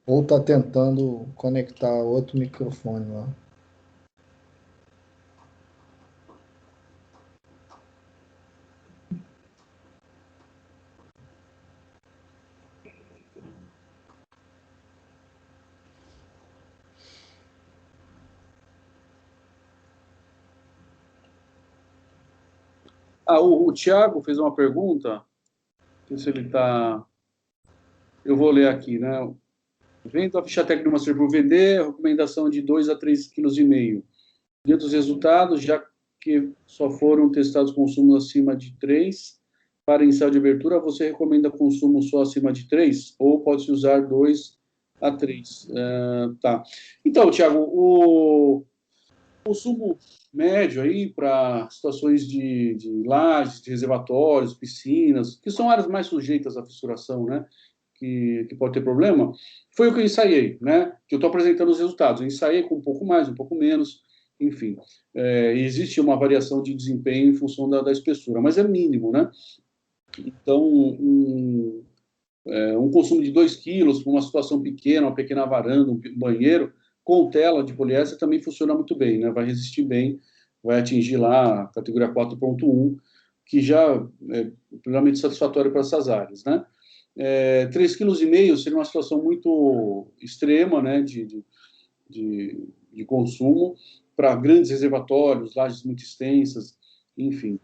Ou está tentando conectar outro microfone lá. O Thiago fez uma pergunta. Não sei se ele está... Eu vou ler aqui, né? Vendo a ficha técnica do Masterpool VD, recomendação de 2 a 3,5 kg. Diante dos resultados, já que só foram testados consumos acima de 3, para ensaio de abertura, você recomenda consumo só acima de 3? Ou pode-se usar 2 a 3? Tá. Então, Thiago, o consumo médio aí para situações de lajes, de reservatórios, piscinas, que são áreas mais sujeitas à fissuração, né? Que pode ter problema, foi o que eu ensaiei, né? Que eu estou apresentando os resultados. Eu ensaiei com um pouco mais, um pouco menos, enfim. Existe uma variação de desempenho em função da espessura, mas é mínimo, né? Então, um consumo de 2 quilos para uma situação pequena, uma pequena varanda, um banheiro, com tela de poliéster também funciona muito bem, né? Vai resistir bem, vai atingir lá a categoria 4.1, que já é plenamente satisfatória para essas áreas, né? 3,5 kg seria uma situação muito extrema, né, de consumo, para grandes reservatórios, lajes muito extensas, enfim.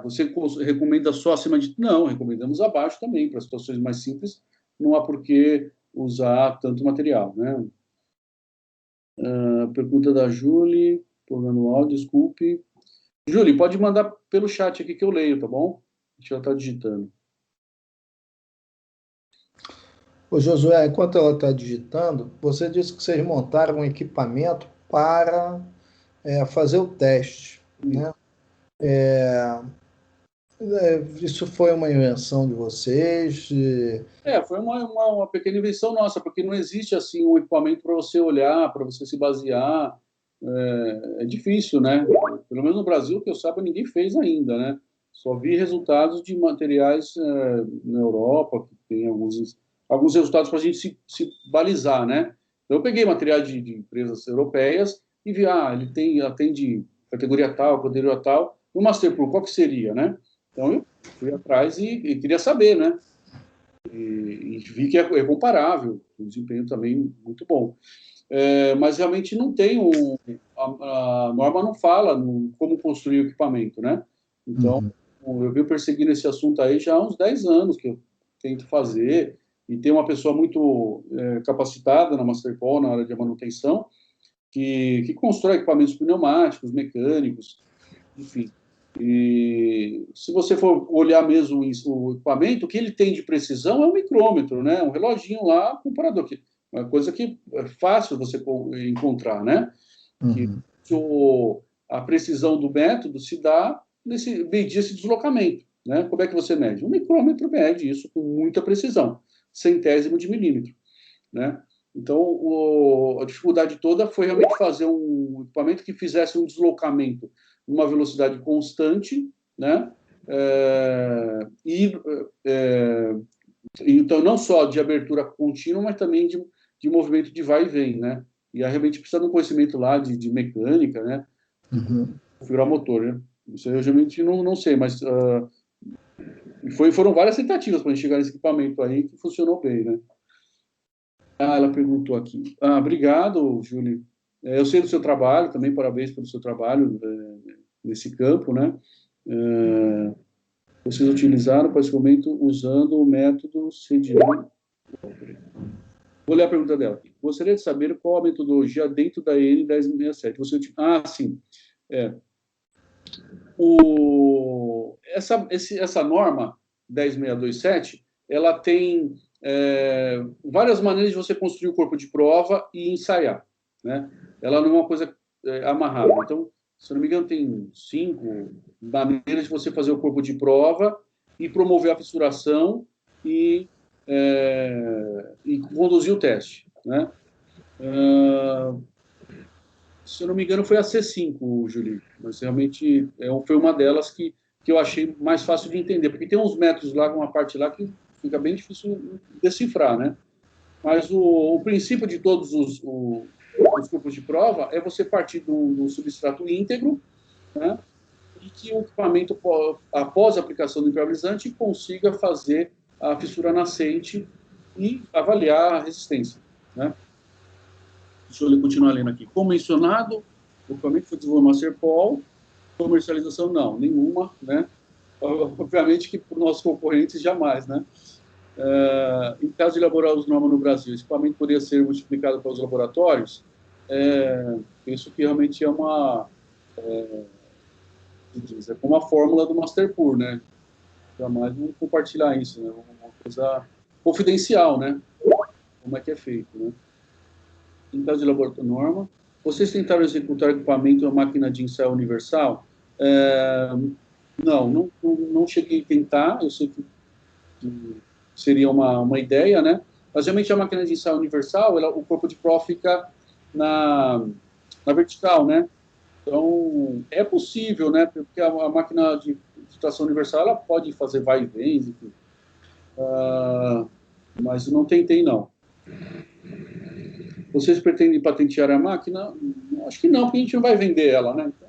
Você recomenda só acima de... Não, recomendamos abaixo também, para situações mais simples, não há por que usar tanto material, né? Pergunta da Julie, programa desculpe. Julie, pode mandar pelo chat aqui que eu leio, tá bom? A gente já está digitando. Ô Josué, enquanto ela está digitando, você disse que vocês montaram um equipamento para fazer o teste, né? Isso foi uma invenção de vocês? Foi uma pequena invenção nossa, porque não existe assim um equipamento para você olhar, para você se basear. É difícil, né? Pelo menos no Brasil, que eu saiba, ninguém fez ainda, né? Só vi resultados de materiais na Europa, que tem alguns resultados para a gente se balizar, né? Então, eu peguei material de empresas europeias e vi, ele atende categoria tal, no Master Pro, qual que seria, né? Então, eu fui atrás e queria saber, né? E vi que é comparável, o desempenho também muito bom. Mas realmente não tem a norma não fala como construir o equipamento, né? Então, eu venho perseguindo esse assunto aí já há uns 10 anos que eu tento fazer, e tem uma pessoa muito capacitada na Masterpol, na área de manutenção, que constrói equipamentos pneumáticos, mecânicos, enfim. E se você for olhar mesmo o equipamento, o que ele tem de precisão é um micrômetro, né? Um reloginho lá, comparador, uma coisa que é fácil você encontrar, né? A precisão do método se dá medir esse deslocamento, né? Como é que você mede? Um micrômetro mede isso com muita precisão, centésimo de milímetro, né? Então, a dificuldade toda foi realmente fazer um equipamento que fizesse um deslocamento numa velocidade constante, né? Então, não só de abertura contínua, mas também de movimento de vai e vem, né? E realmente precisa de um conhecimento lá de mecânica, né? Configurar motor, né? Isso eu realmente não sei, mas foram várias tentativas para a gente chegar nesse equipamento aí que funcionou bem, né? Ela perguntou aqui. Obrigado, Júlio. Eu sei do seu trabalho, também parabéns pelo seu trabalho nesse campo, né? Vocês utilizaram para esse momento usando o método CDI. Vou ler a pergunta dela. Gostaria de saber qual a metodologia dentro da N1067. Sim. Essa norma 10627, ela tem várias maneiras de você construir o corpo de prova e ensaiar, né? Ela não é uma coisa amarrada. Então, se eu não me engano, tem 5 maneiras de você fazer o corpo de prova e promover a fissuração e conduzir o teste, né? Se eu não me engano, foi a C5, Julie, mas realmente foi uma delas que eu achei mais fácil de entender, porque tem uns métodos lá, uma parte lá que fica bem difícil decifrar, né? Mas o princípio de todos os corpos de prova é você partir do substrato íntegro, né? E que o equipamento, após a aplicação do impermeabilizante, consiga fazer a fissura nascente e avaliar a resistência, né? Deixa eu continuar lendo aqui. Como mencionado, o equipamento foi desenvolvido no Masterpol, comercialização não, nenhuma, né? Obviamente que por nossos concorrentes jamais, né? Em caso de elaborar os normas no Brasil, esse equipamento poderia ser multiplicado para os laboratórios? Penso que realmente é como a fórmula do Masterpur, né? Jamais vamos compartilhar isso, né? Uma coisa confidencial, né? Como é que é feito, né? Em caso de laboratório norma, vocês tentaram executar o equipamento na máquina de ensaio universal? Não cheguei a tentar, eu sei que seria uma ideia, né? Mas realmente a máquina de ensaio universal, o corpo de prova fica na vertical, né? Então, é possível, né? Porque a máquina de situação universal, ela pode fazer vai e vem, enfim. Mas não tentei, não. Vocês pretendem patentear a máquina? Acho que não, porque a gente não vai vender ela, né? Então,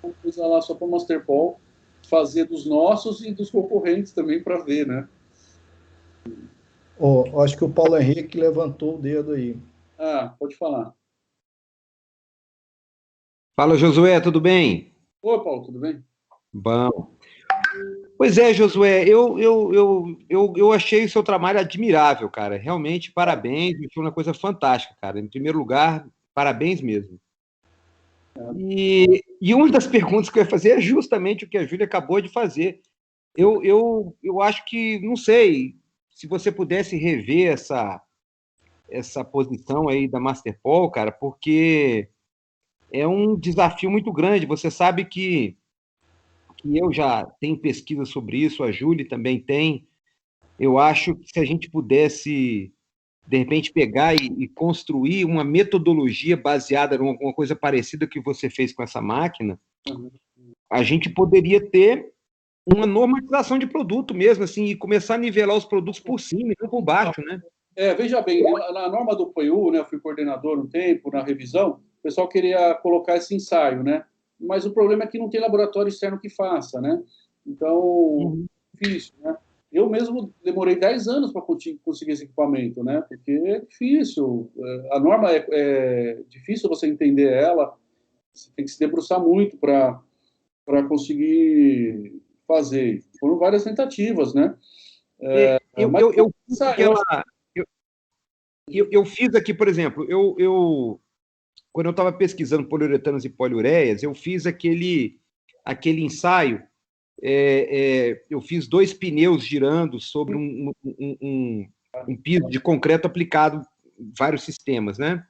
vamos usar lá só para o Masterpol fazer dos nossos e dos concorrentes também para ver, né? Acho que o Paulo Henrique levantou o dedo aí. Pode falar. Fala, Josué, tudo bem? Oi, Paulo, tudo bem? Bom. Pois é, Josué, eu achei o seu trabalho admirável, cara. Realmente, parabéns, foi uma coisa fantástica, cara. Em primeiro lugar, parabéns mesmo. E uma das perguntas que eu ia fazer é justamente o que a Júlia acabou de fazer. Eu acho que, não sei, se você pudesse rever essa posição aí da Masterpol, cara, porque é um desafio muito grande. Você sabe que eu já tenho pesquisa sobre isso, a Júlia também tem. Eu acho que se a gente pudesse, de repente, pegar e construir uma metodologia baseada em alguma coisa parecida que você fez com essa máquina, a gente poderia ter uma normatização de produto mesmo, assim, e começar a nivelar os produtos por cima e não por baixo, né? Veja bem, na norma do PU, né, eu fui coordenador um tempo, na revisão, o pessoal queria colocar esse ensaio, né? Mas o problema é que não tem laboratório externo que faça, né? Então, difícil, né? Eu mesmo demorei 10 anos para conseguir esse equipamento, né? Porque é difícil, a norma é difícil você entender ela, você tem que se debruçar muito para conseguir fazer. Foram várias tentativas, né? Eu fiz aqui, por exemplo, quando eu estava pesquisando poliuretanos e poliureias, eu fiz aquele ensaio. Eu fiz 2 pneus girando sobre um piso de concreto aplicado em vários sistemas, né?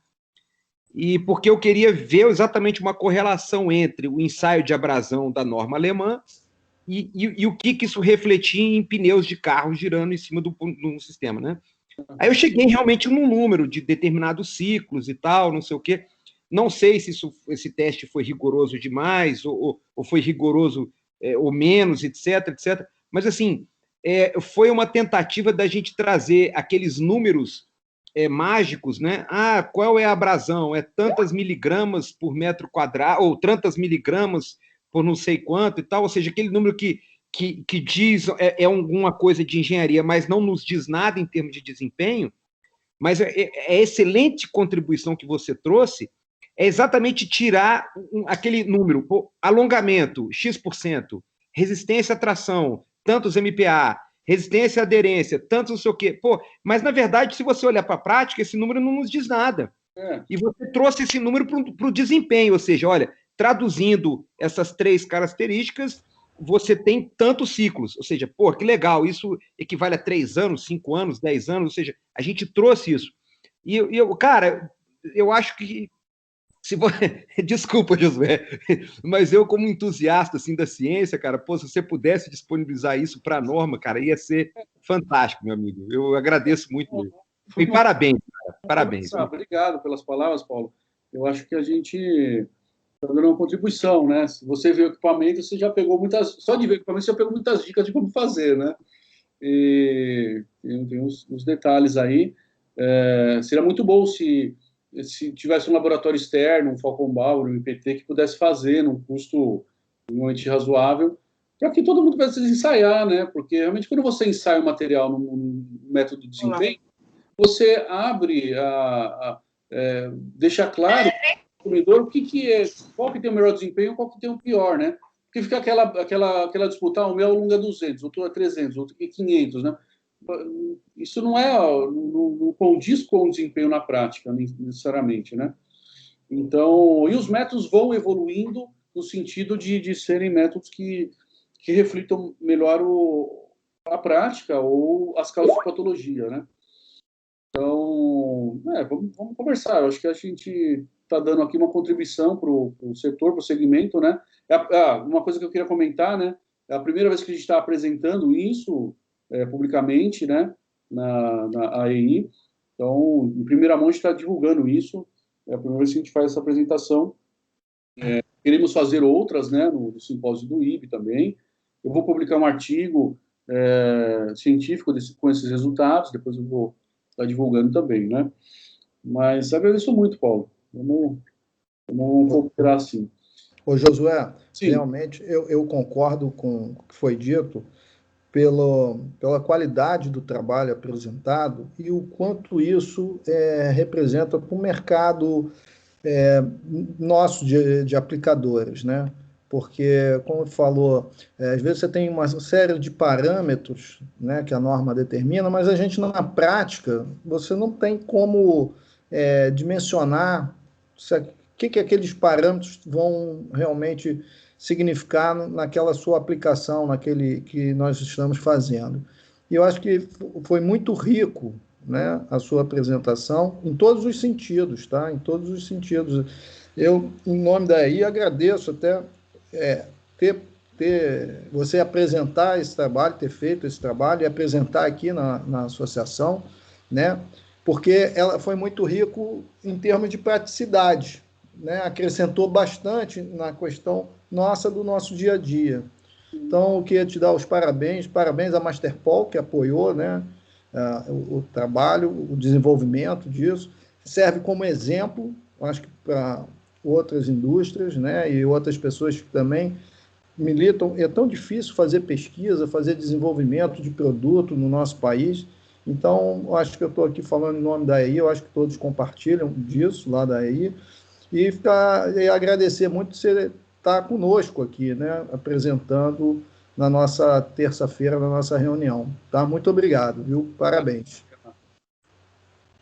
E porque eu queria ver exatamente uma correlação entre o ensaio de abrasão da norma alemã e o que isso refletia em pneus de carro girando em cima do sistema, né? Aí eu cheguei realmente num número de determinados ciclos e tal, não sei o quê. Não sei se esse teste foi rigoroso demais ou foi rigoroso ou menos, etc, etc. Mas, assim, foi uma tentativa da gente trazer aqueles números mágicos, né? Ah, qual é a abrasão? É tantas miligramas por metro quadrado, ou tantas miligramas por não sei quanto e tal. Ou seja, aquele número que diz alguma coisa de engenharia, mas não nos diz nada em termos de desempenho. Mas a excelente contribuição que você trouxe é exatamente tirar aquele número, alongamento, X%, resistência à tração, tantos MPa, resistência à aderência, tantos não sei o quê. Pô, mas, na verdade, se você olhar para a prática, esse número não nos diz nada. E você trouxe esse número para o desempenho, ou seja, olha, traduzindo essas 3 características, você tem tantos ciclos, ou seja, pô, que legal, isso equivale a 3 anos, 5 anos, 10 anos, ou seja, a gente trouxe isso. E cara, eu acho que desculpa, Josué, mas eu, como entusiasta assim, da ciência, cara, pô, se você pudesse disponibilizar isso para a norma, cara, ia ser fantástico, meu amigo. Eu agradeço muito mesmo. E parabéns, cara. Parabéns. Obrigado pelas palavras, Paulo. Eu acho que a gente está dando uma contribuição, né? Se você vê o equipamento, você já pegou muitas... Só de ver o equipamento, você já pegou muitas dicas de como fazer, né? E tem uns detalhes aí. Seria muito bom se tivesse um laboratório externo, um Falcon Bauer, um IPT, que pudesse fazer num custo realmente razoável, para que todo mundo pudesse ensaiar, né? Porque realmente quando você ensaia o material num método de desempenho, você abre, deixa claro para o consumidor o que é, qual que tem o melhor desempenho, qual que tem o pior, né? Porque fica aquela disputa, o meu alunga 200, outro é 300, outro é 500, né? Isso não condiz com o desempenho na prática, necessariamente, né? Então, e os métodos vão evoluindo no sentido de serem métodos que reflitam melhor a prática ou as causas de patologia, né? Então, vamos conversar. Eu acho que a gente está dando aqui uma contribuição para o setor, para o segmento, né? Uma coisa que eu queria comentar, né? É a primeira vez que a gente está apresentando isso publicamente, né, na AEI. Então, em primeira mão, a gente está divulgando isso. É a primeira vez que a gente faz essa apresentação. Queremos fazer outras, né, no simpósio do IB também. Eu vou publicar um artigo científico com esses resultados, depois eu vou estar divulgando também, né. Mas agradeço muito, Paulo. Vamos cooperar assim. Ô, Josué, Sim. Realmente eu concordo com o que foi dito, pela qualidade do trabalho apresentado e o quanto isso representa para o mercado nosso de aplicadores, né? Porque, como falou, às vezes você tem uma série de parâmetros, né, que a norma determina, mas a gente, na prática, você não tem como dimensionar o que aqueles parâmetros vão realmente significar naquela sua aplicação, naquele que nós estamos fazendo. E eu acho que foi muito rico, né, a sua apresentação, em todos os sentidos, tá? Em todos os sentidos. Eu, em nome da EI, agradeço até você apresentar esse trabalho, ter feito esse trabalho e apresentar aqui na associação, né? Porque ela foi muito rico em termos de praticidade, né? Acrescentou bastante na questão nossa do nosso dia a dia. Então, eu queria te dar os parabéns à Masterpol, que apoiou, né, o trabalho, o desenvolvimento disso. Serve como exemplo, acho que para outras indústrias, né, e outras pessoas que também militam. É tão difícil fazer pesquisa, fazer desenvolvimento de produto no nosso país. Então, eu acho que eu estou aqui falando em nome da EI, eu acho que todos compartilham disso lá da EI. E agradecer muito você estar conosco aqui, né, apresentando na nossa terça-feira, na nossa reunião. Tá? Muito obrigado, viu? Parabéns.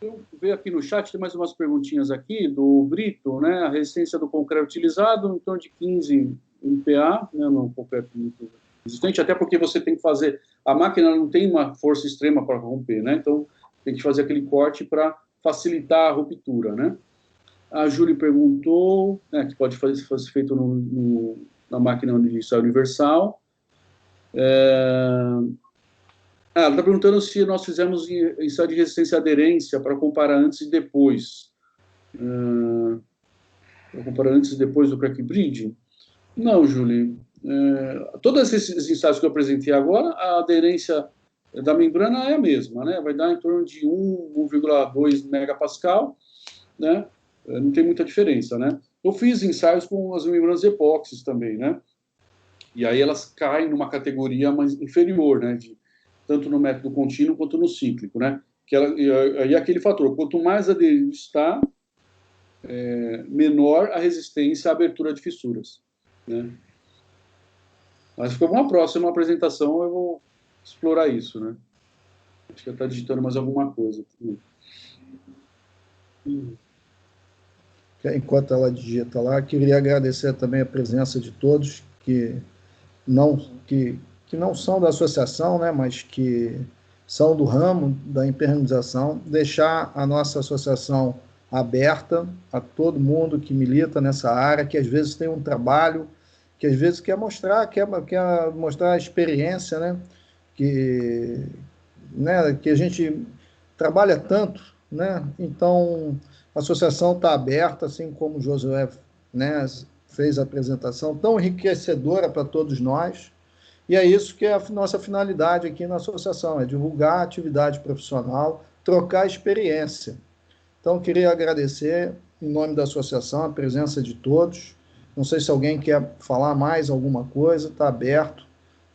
Eu vejo aqui no chat, tem mais umas perguntinhas aqui, do Brito, né? A resistência do concreto utilizado, em torno de 15 MPa, né, no concreto muito resistente, até porque você tem que fazer... A máquina não tem uma força extrema para romper, né? Então, tem que fazer aquele corte para facilitar a ruptura, né? A Júlia perguntou, né, que pode ser feito na máquina de ensaio universal. Ela está perguntando se nós fizemos ensaio de resistência e aderência para comparar antes e depois. Para comparar antes e depois do crack bridge? Não, Júlia. Todos esses ensaios que eu apresentei agora, a aderência da membrana é a mesma, né? Vai dar em torno de 1,2 megapascal, né? Não tem muita diferença, né? Eu fiz ensaios com as membranas epóxis também, né? E aí elas caem numa categoria mais inferior, né? Tanto no método contínuo quanto no cíclico, né? E aquele fator, quanto mais aderido está, menor a resistência à abertura de fissuras, né? Mas para uma próxima apresentação eu vou explorar isso, né? Acho que está digitando mais alguma coisa. Enquanto ela digita lá, queria agradecer também a presença de todos que não são da associação, né, mas que são do ramo da impermeabilização, deixar a nossa associação aberta a todo mundo que milita nessa área, que às vezes tem um trabalho, que às vezes quer mostrar a experiência, né, que a gente trabalha tanto, né, então a associação está aberta, assim como o Josué, né, fez a apresentação, tão enriquecedora para todos nós, e é isso que é a nossa finalidade aqui na associação, é divulgar a atividade profissional, trocar experiência. Então, queria agradecer, em nome da associação, a presença de todos. Não sei se alguém quer falar mais alguma coisa, está aberto,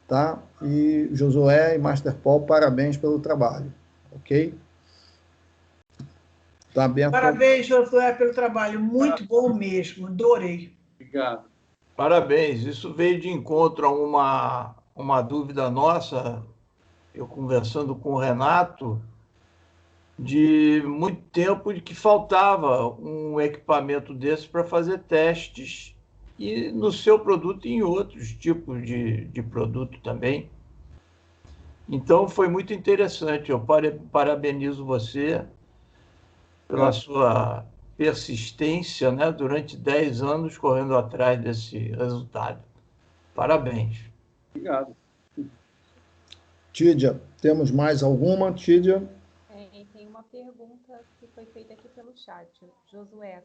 tá? E Josué e Masterpol, parabéns pelo trabalho, ok? Tá aberto. Parabéns, Josué, pelo trabalho, muito bom mesmo, adorei. Obrigado. Parabéns, isso veio de encontro a uma dúvida nossa, eu conversando com o Renato, de muito tempo de que faltava um equipamento desse para fazer testes, e no seu produto e em outros tipos de produto também. Então, foi muito interessante. Eu parabenizo você pela sua persistência, né, durante 10 anos correndo atrás desse resultado. Parabéns. Obrigado. Tídia, temos mais alguma, Tídia? Tem uma pergunta que foi feita aqui pelo chat. Josué,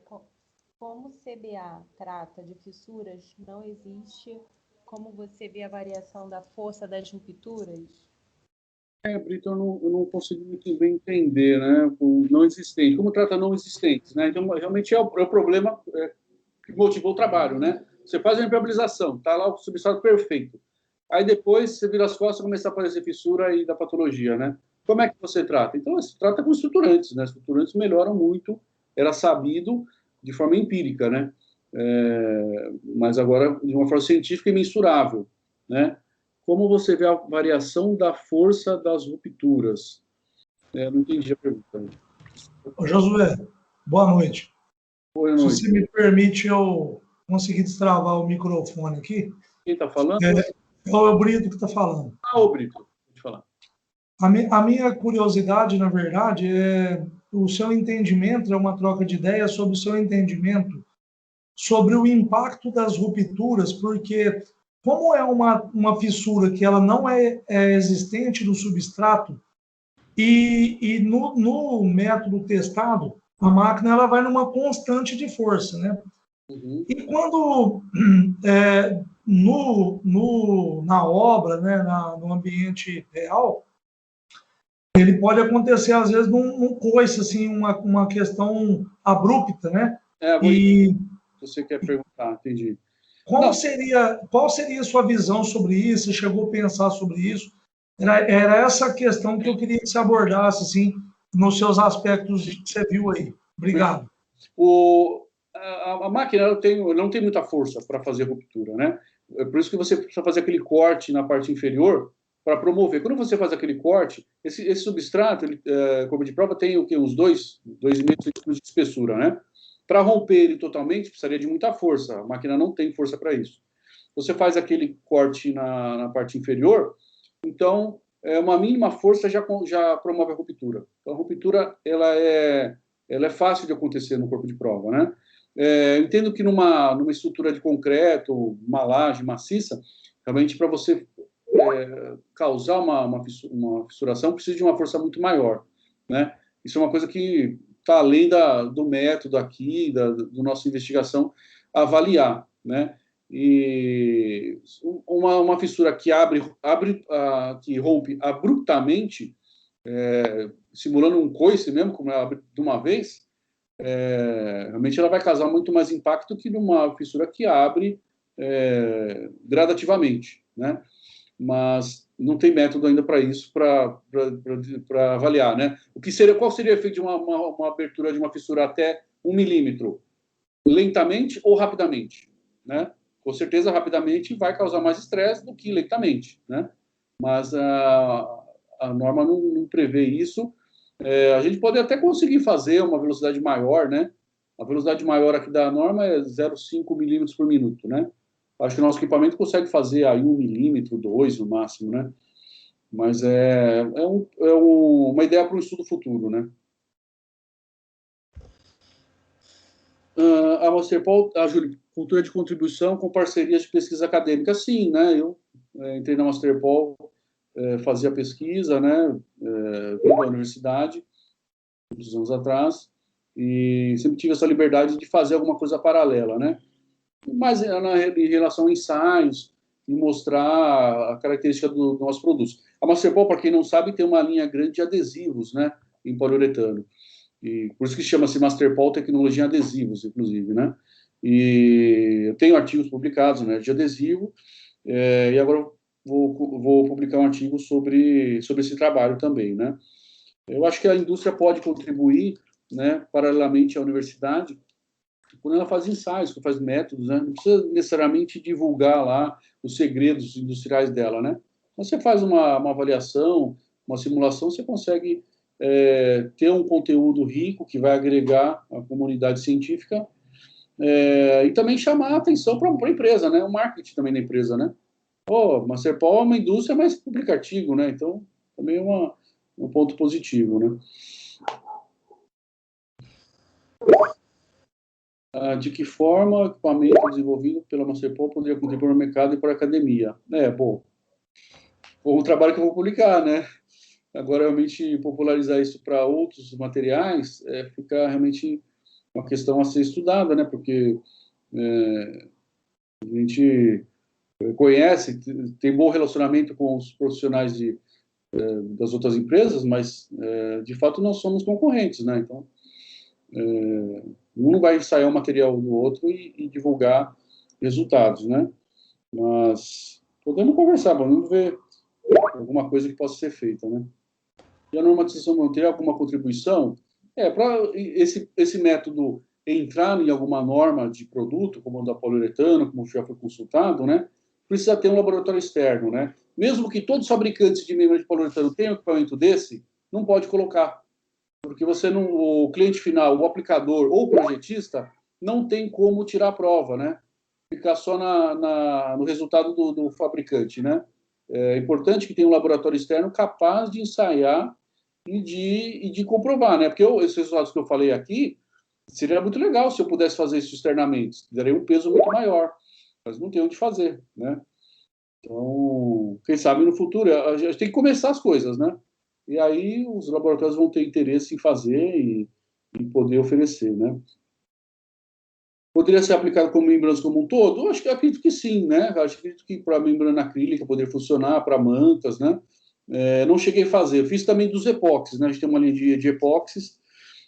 como o CBA trata de fissuras, não existe como você vê a variação da força das rupturas? Brito, eu não consigo muito bem entender, né? O não existente. Como trata não existentes, né? Então, realmente é o problema que motivou o trabalho, né? Você faz a impermeabilização, tá lá o substrato perfeito. Aí depois você vira as costas e começa a aparecer fissura e da patologia, né? Como é que você trata? Então, se trata com estruturantes, né? Estruturantes melhoram muito, era sabido. de forma empírica, né? Mas agora de uma forma científica e mensurável, né? Como você vê a variação da força das rupturas? Não entendi a pergunta. Ô, Josué, boa noite. Boa Se noite. você me permite, eu conseguir destravar o microfone aqui. Quem está falando? É o Brito que está falando. O Brito, pode falar. A minha curiosidade, na verdade, é o seu entendimento, é uma troca de ideias sobre o seu entendimento sobre o impacto das rupturas, porque como é uma fissura que ela não é existente no substrato, e no método testado, a máquina ela vai numa constante de força, né? Uhum. E quando na obra, né, no ambiente real, ele pode acontecer, às vezes, num coice, assim, uma questão abrupta, né? Você quer perguntar, entendi. Qual seria a sua visão sobre isso? Você chegou a pensar sobre isso? Era essa questão que eu queria que você abordasse, assim, nos seus aspectos que você viu aí. Obrigado. A máquina não tem muita força para fazer ruptura, né? É por isso que você precisa fazer aquele corte na parte inferior para promover. Quando você faz aquele corte, esse substrato, como de prova, tem o quê? Uns 2,5 centímetros de espessura, né? Para romper ele totalmente, precisaria de muita força. A máquina não tem força para isso. Você faz aquele corte na parte inferior, então, uma mínima força já promove a ruptura. Então, a ruptura ela é fácil de acontecer no corpo de prova, né? Eu entendo que numa estrutura de concreto, uma laje maciça, realmente para você causar uma fissuração, precisa de uma força muito maior, né? Isso é uma coisa que está além do método aqui, da nossa investigação, avaliar, né? E uma fissura que que rompe abruptamente, simulando um coice mesmo, como ela abre de uma vez, realmente ela vai causar muito mais impacto que numa fissura que abre gradativamente, né? Mas não tem método ainda para isso, para avaliar, né? Qual seria o efeito de uma abertura de uma fissura até 1 milímetro? Lentamente ou rapidamente, né? Com certeza, rapidamente vai causar mais estresse do que lentamente, né? Mas a norma não prevê isso. A gente pode até conseguir fazer uma velocidade maior, né? A velocidade maior aqui da norma é 0,5 milímetros por minuto, né? Acho que o nosso equipamento consegue fazer aí 1 milímetro, 2 no máximo, né? Mas é uma ideia para um estudo futuro, né? A Masterpol, a Júlia, cultura de contribuição com parcerias de pesquisa acadêmica, sim, né? Eu entrei na Masterpol, fazia pesquisa, né? Vim da universidade, muitos anos atrás, e sempre tive essa liberdade de fazer alguma coisa paralela, né? Mas em relação a ensaios e mostrar a característica dos nossos produtos. A Masterpol, para quem não sabe, tem uma linha grande de adesivos, né? Em poliuretano. E por isso que chama-se Masterpol Tecnologia em Adesivos, inclusive, né? E eu tenho artigos publicados, né, de adesivo, e agora vou publicar um artigo sobre esse trabalho também, né? Eu acho que a indústria pode contribuir, né, paralelamente à universidade, quando ela faz ensaios, quando faz métodos, né? Não precisa necessariamente divulgar lá os segredos industriais dela, né? Mas você faz uma avaliação, uma simulação, você consegue ter um conteúdo rico que vai agregar a comunidade científica e também chamar a atenção para a empresa, né? O marketing também da empresa, né? Masterpol é uma indústria, mas publica artigo, né? Então, também é um ponto positivo, né? De que forma o equipamento desenvolvido pela Masterpol poderia contribuir no mercado e para a academia? Bom, um trabalho que eu vou publicar, né? Agora, realmente, popularizar isso para outros materiais fica realmente uma questão a ser estudada, né? Porque a gente conhece, tem bom relacionamento com os profissionais das outras empresas, mas, de fato, nós somos concorrentes, né? Então, um vai ensaiar o material do outro e divulgar resultados, né? Mas podemos conversar, vamos ver alguma coisa que possa ser feita, né? E a normatização não tem alguma contribuição? Para esse método entrar em alguma norma de produto, como o da poliuretano, como já foi consultado, né, precisa ter um laboratório externo, né? Mesmo que todos os fabricantes de membrana de poliuretano tenham equipamento desse, não pode colocar, porque você não, o cliente final, o aplicador ou o projetista, não tem como tirar a prova, né? Ficar só no resultado do fabricante, né? É importante que tenha um laboratório externo capaz de ensaiar e de comprovar, né? Porque esses resultados que eu falei aqui, seria muito legal se eu pudesse fazer isso externamente, daria um peso muito maior, mas não tem onde fazer, né? Então, quem sabe no futuro, a gente tem que começar as coisas, né? E aí os laboratórios vão ter interesse em fazer e poder oferecer, né? Poderia ser aplicado com membranas como um todo? Eu acredito que sim, né? Acredito que para membrana acrílica poderia funcionar, para mantas, né? Não cheguei a fazer. Eu fiz também dos epóxis, né? A gente tem uma linha de epóxis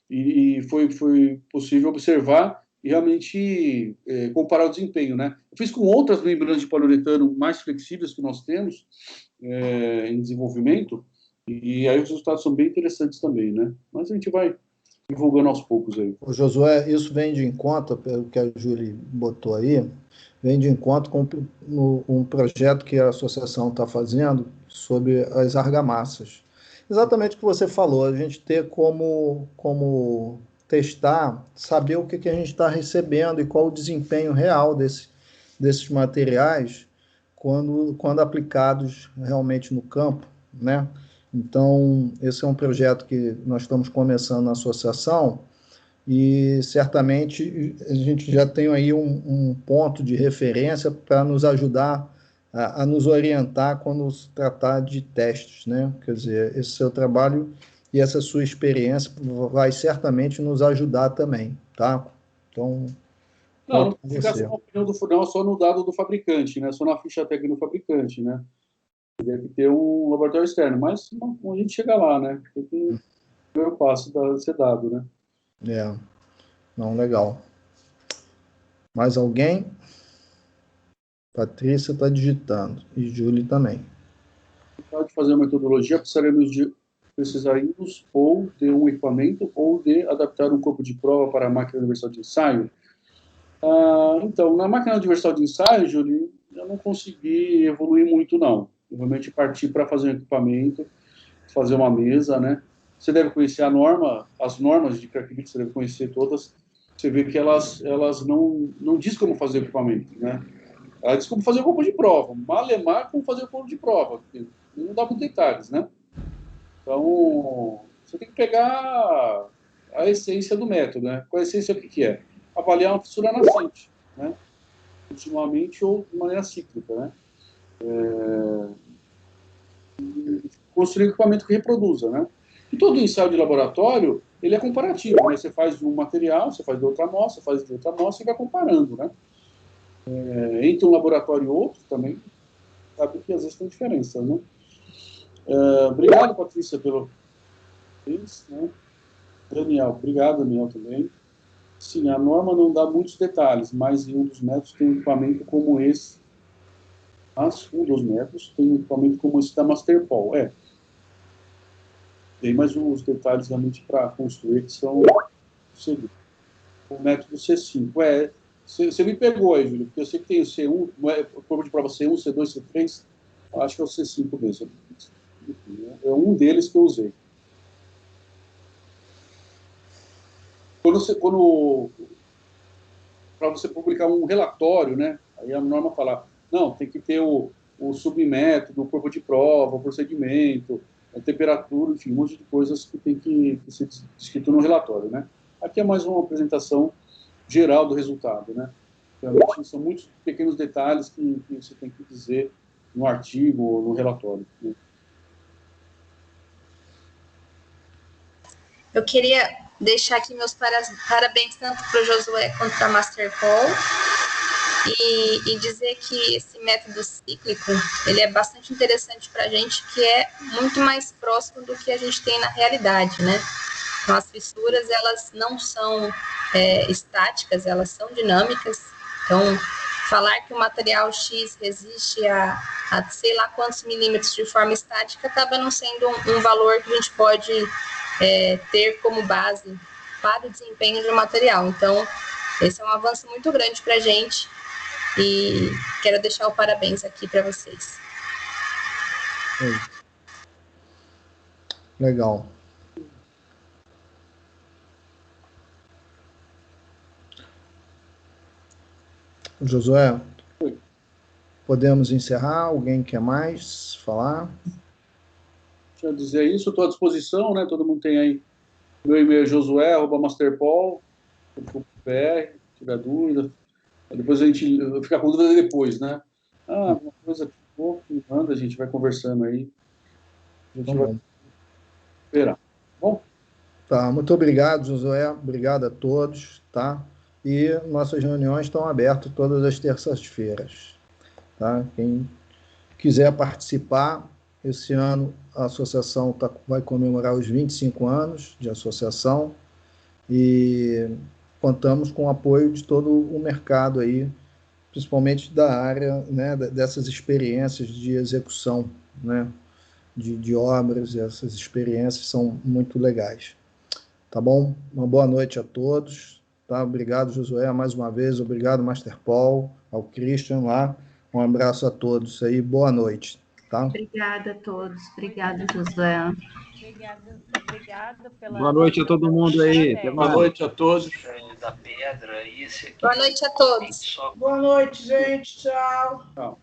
e foi possível observar e realmente comparar o desempenho, né? Eu fiz com outras membranas de poliuretano mais flexíveis que nós temos em desenvolvimento e aí os resultados são bem interessantes também, né? Mas a gente vai divulgando aos poucos aí. O Josué, isso vem de encontro, pelo que a Júlia botou aí, vem de encontro com um projeto que a associação está fazendo sobre as argamassas. Exatamente o que você falou, a gente ter como testar, saber o que a gente está recebendo e qual o desempenho real desses materiais quando aplicados realmente no campo, né? Então, esse é um projeto que nós estamos começando na associação e certamente a gente já tem aí um ponto de referência para nos ajudar a nos orientar quando se tratar de testes, né? Quer dizer, esse seu trabalho e essa sua experiência vai certamente nos ajudar também, tá? Então, não fica só na opinião não só no dado do fabricante, né? Só na ficha técnica do fabricante, né? Deve ter um laboratório externo, mas não, a gente chega lá, né? Tem que ver o passo de ser dado, né? Não, legal. Mais alguém? Patrícia está digitando, e Júlia também. Pode fazer uma metodologia, precisaríamos ou de um equipamento ou de adaptar um corpo de prova para a máquina universal de ensaio. Então, na máquina universal de ensaio, Júlia, eu não consegui evoluir muito, não. Eu realmente parti para fazer um equipamento, fazer uma mesa, né? Você deve conhecer as normas de crackbit, você deve conhecer todas. Você vê que elas não diz como fazer o equipamento, né? Ela diz como fazer o corpo de prova. Malemar como fazer o corpo de prova. Não dá muitos detalhes, né? Então, você tem que pegar a essência do método, né? Qual a essência o que é? Avaliar uma fissura nascente, né? Continuamente ou de maneira cíclica, né? Construir um equipamento que reproduza, né? E todo ensaio de laboratório, ele é comparativo, né? Você faz de um material, você faz de outra amostra, faz de outra amostra e vai comparando, né? Entre um laboratório e outro também, sabe que às vezes tem diferença, né? Obrigado, Patrícia, pelo isso, né? Daniel, obrigado, Daniel, também. Sim, a norma não dá muitos detalhes, mas em um dos métodos tem um equipamento como esse. Mas um dos métodos tem um equipamento como esse da Masterpol. Tem mais uns detalhes realmente para construir que são o método C5. Você me pegou aí, Júlio, porque eu sei que tem o C1, não é o corpo de prova C1, C2, C3, acho que é o C5 mesmo. É um deles que eu usei. Para você publicar um relatório, né? Aí a norma fala, não, tem que ter o submétodo, o corpo de prova, o procedimento, a temperatura, enfim, um monte de coisas que tem que ser descrito no relatório, né? Aqui é mais uma apresentação geral do resultado, né? Realmente são muitos pequenos detalhes que você tem que dizer no artigo ou no relatório, né? Eu queria deixar aqui meus parabéns tanto para o Josué quanto para a Masterpol e dizer que esse método cíclico, ele é bastante interessante para a gente, que é muito mais próximo do que a gente tem na realidade, né? Então, as fissuras, elas não são estáticas, elas são dinâmicas. Então, falar que o material X resiste a sei lá quantos milímetros de forma estática acaba não sendo um valor que a gente pode ter como base para o desempenho do material. Então, esse é um avanço muito grande para a gente e quero deixar o parabéns aqui para vocês. Legal. Josué, podemos encerrar? Alguém quer mais falar? Deixa eu dizer isso, estou à disposição, né? Todo mundo tem aí meu e-mail josué@masterpol.br, se tiver dúvida. Depois a gente fica com dúvida depois, né? Alguma coisa que for, me manda, a gente vai conversando aí. A gente vai esperar. Bom? Tá, muito obrigado, Josué. Obrigado a todos, tá? E nossas reuniões estão abertas todas as terças-feiras, tá? Quem quiser participar, esse ano a associação vai comemorar os 25 anos de associação e contamos com o apoio de todo o mercado aí, principalmente da área, né, dessas experiências de execução, né, de obras. Essas experiências são muito legais. Tá bom? Uma boa noite a todos. Tá? Obrigado, Josué, mais uma vez. Obrigado, Master Paul, ao Christian lá. Um abraço a todos aí. Boa noite. Tá? Obrigada a todos. Obrigada, Josué. Obrigada pela... Boa noite a todo mundo aí. Boa noite a todos. Da pedra, isso aqui. Boa noite a todos. Boa noite, gente. Tchau. Tchau.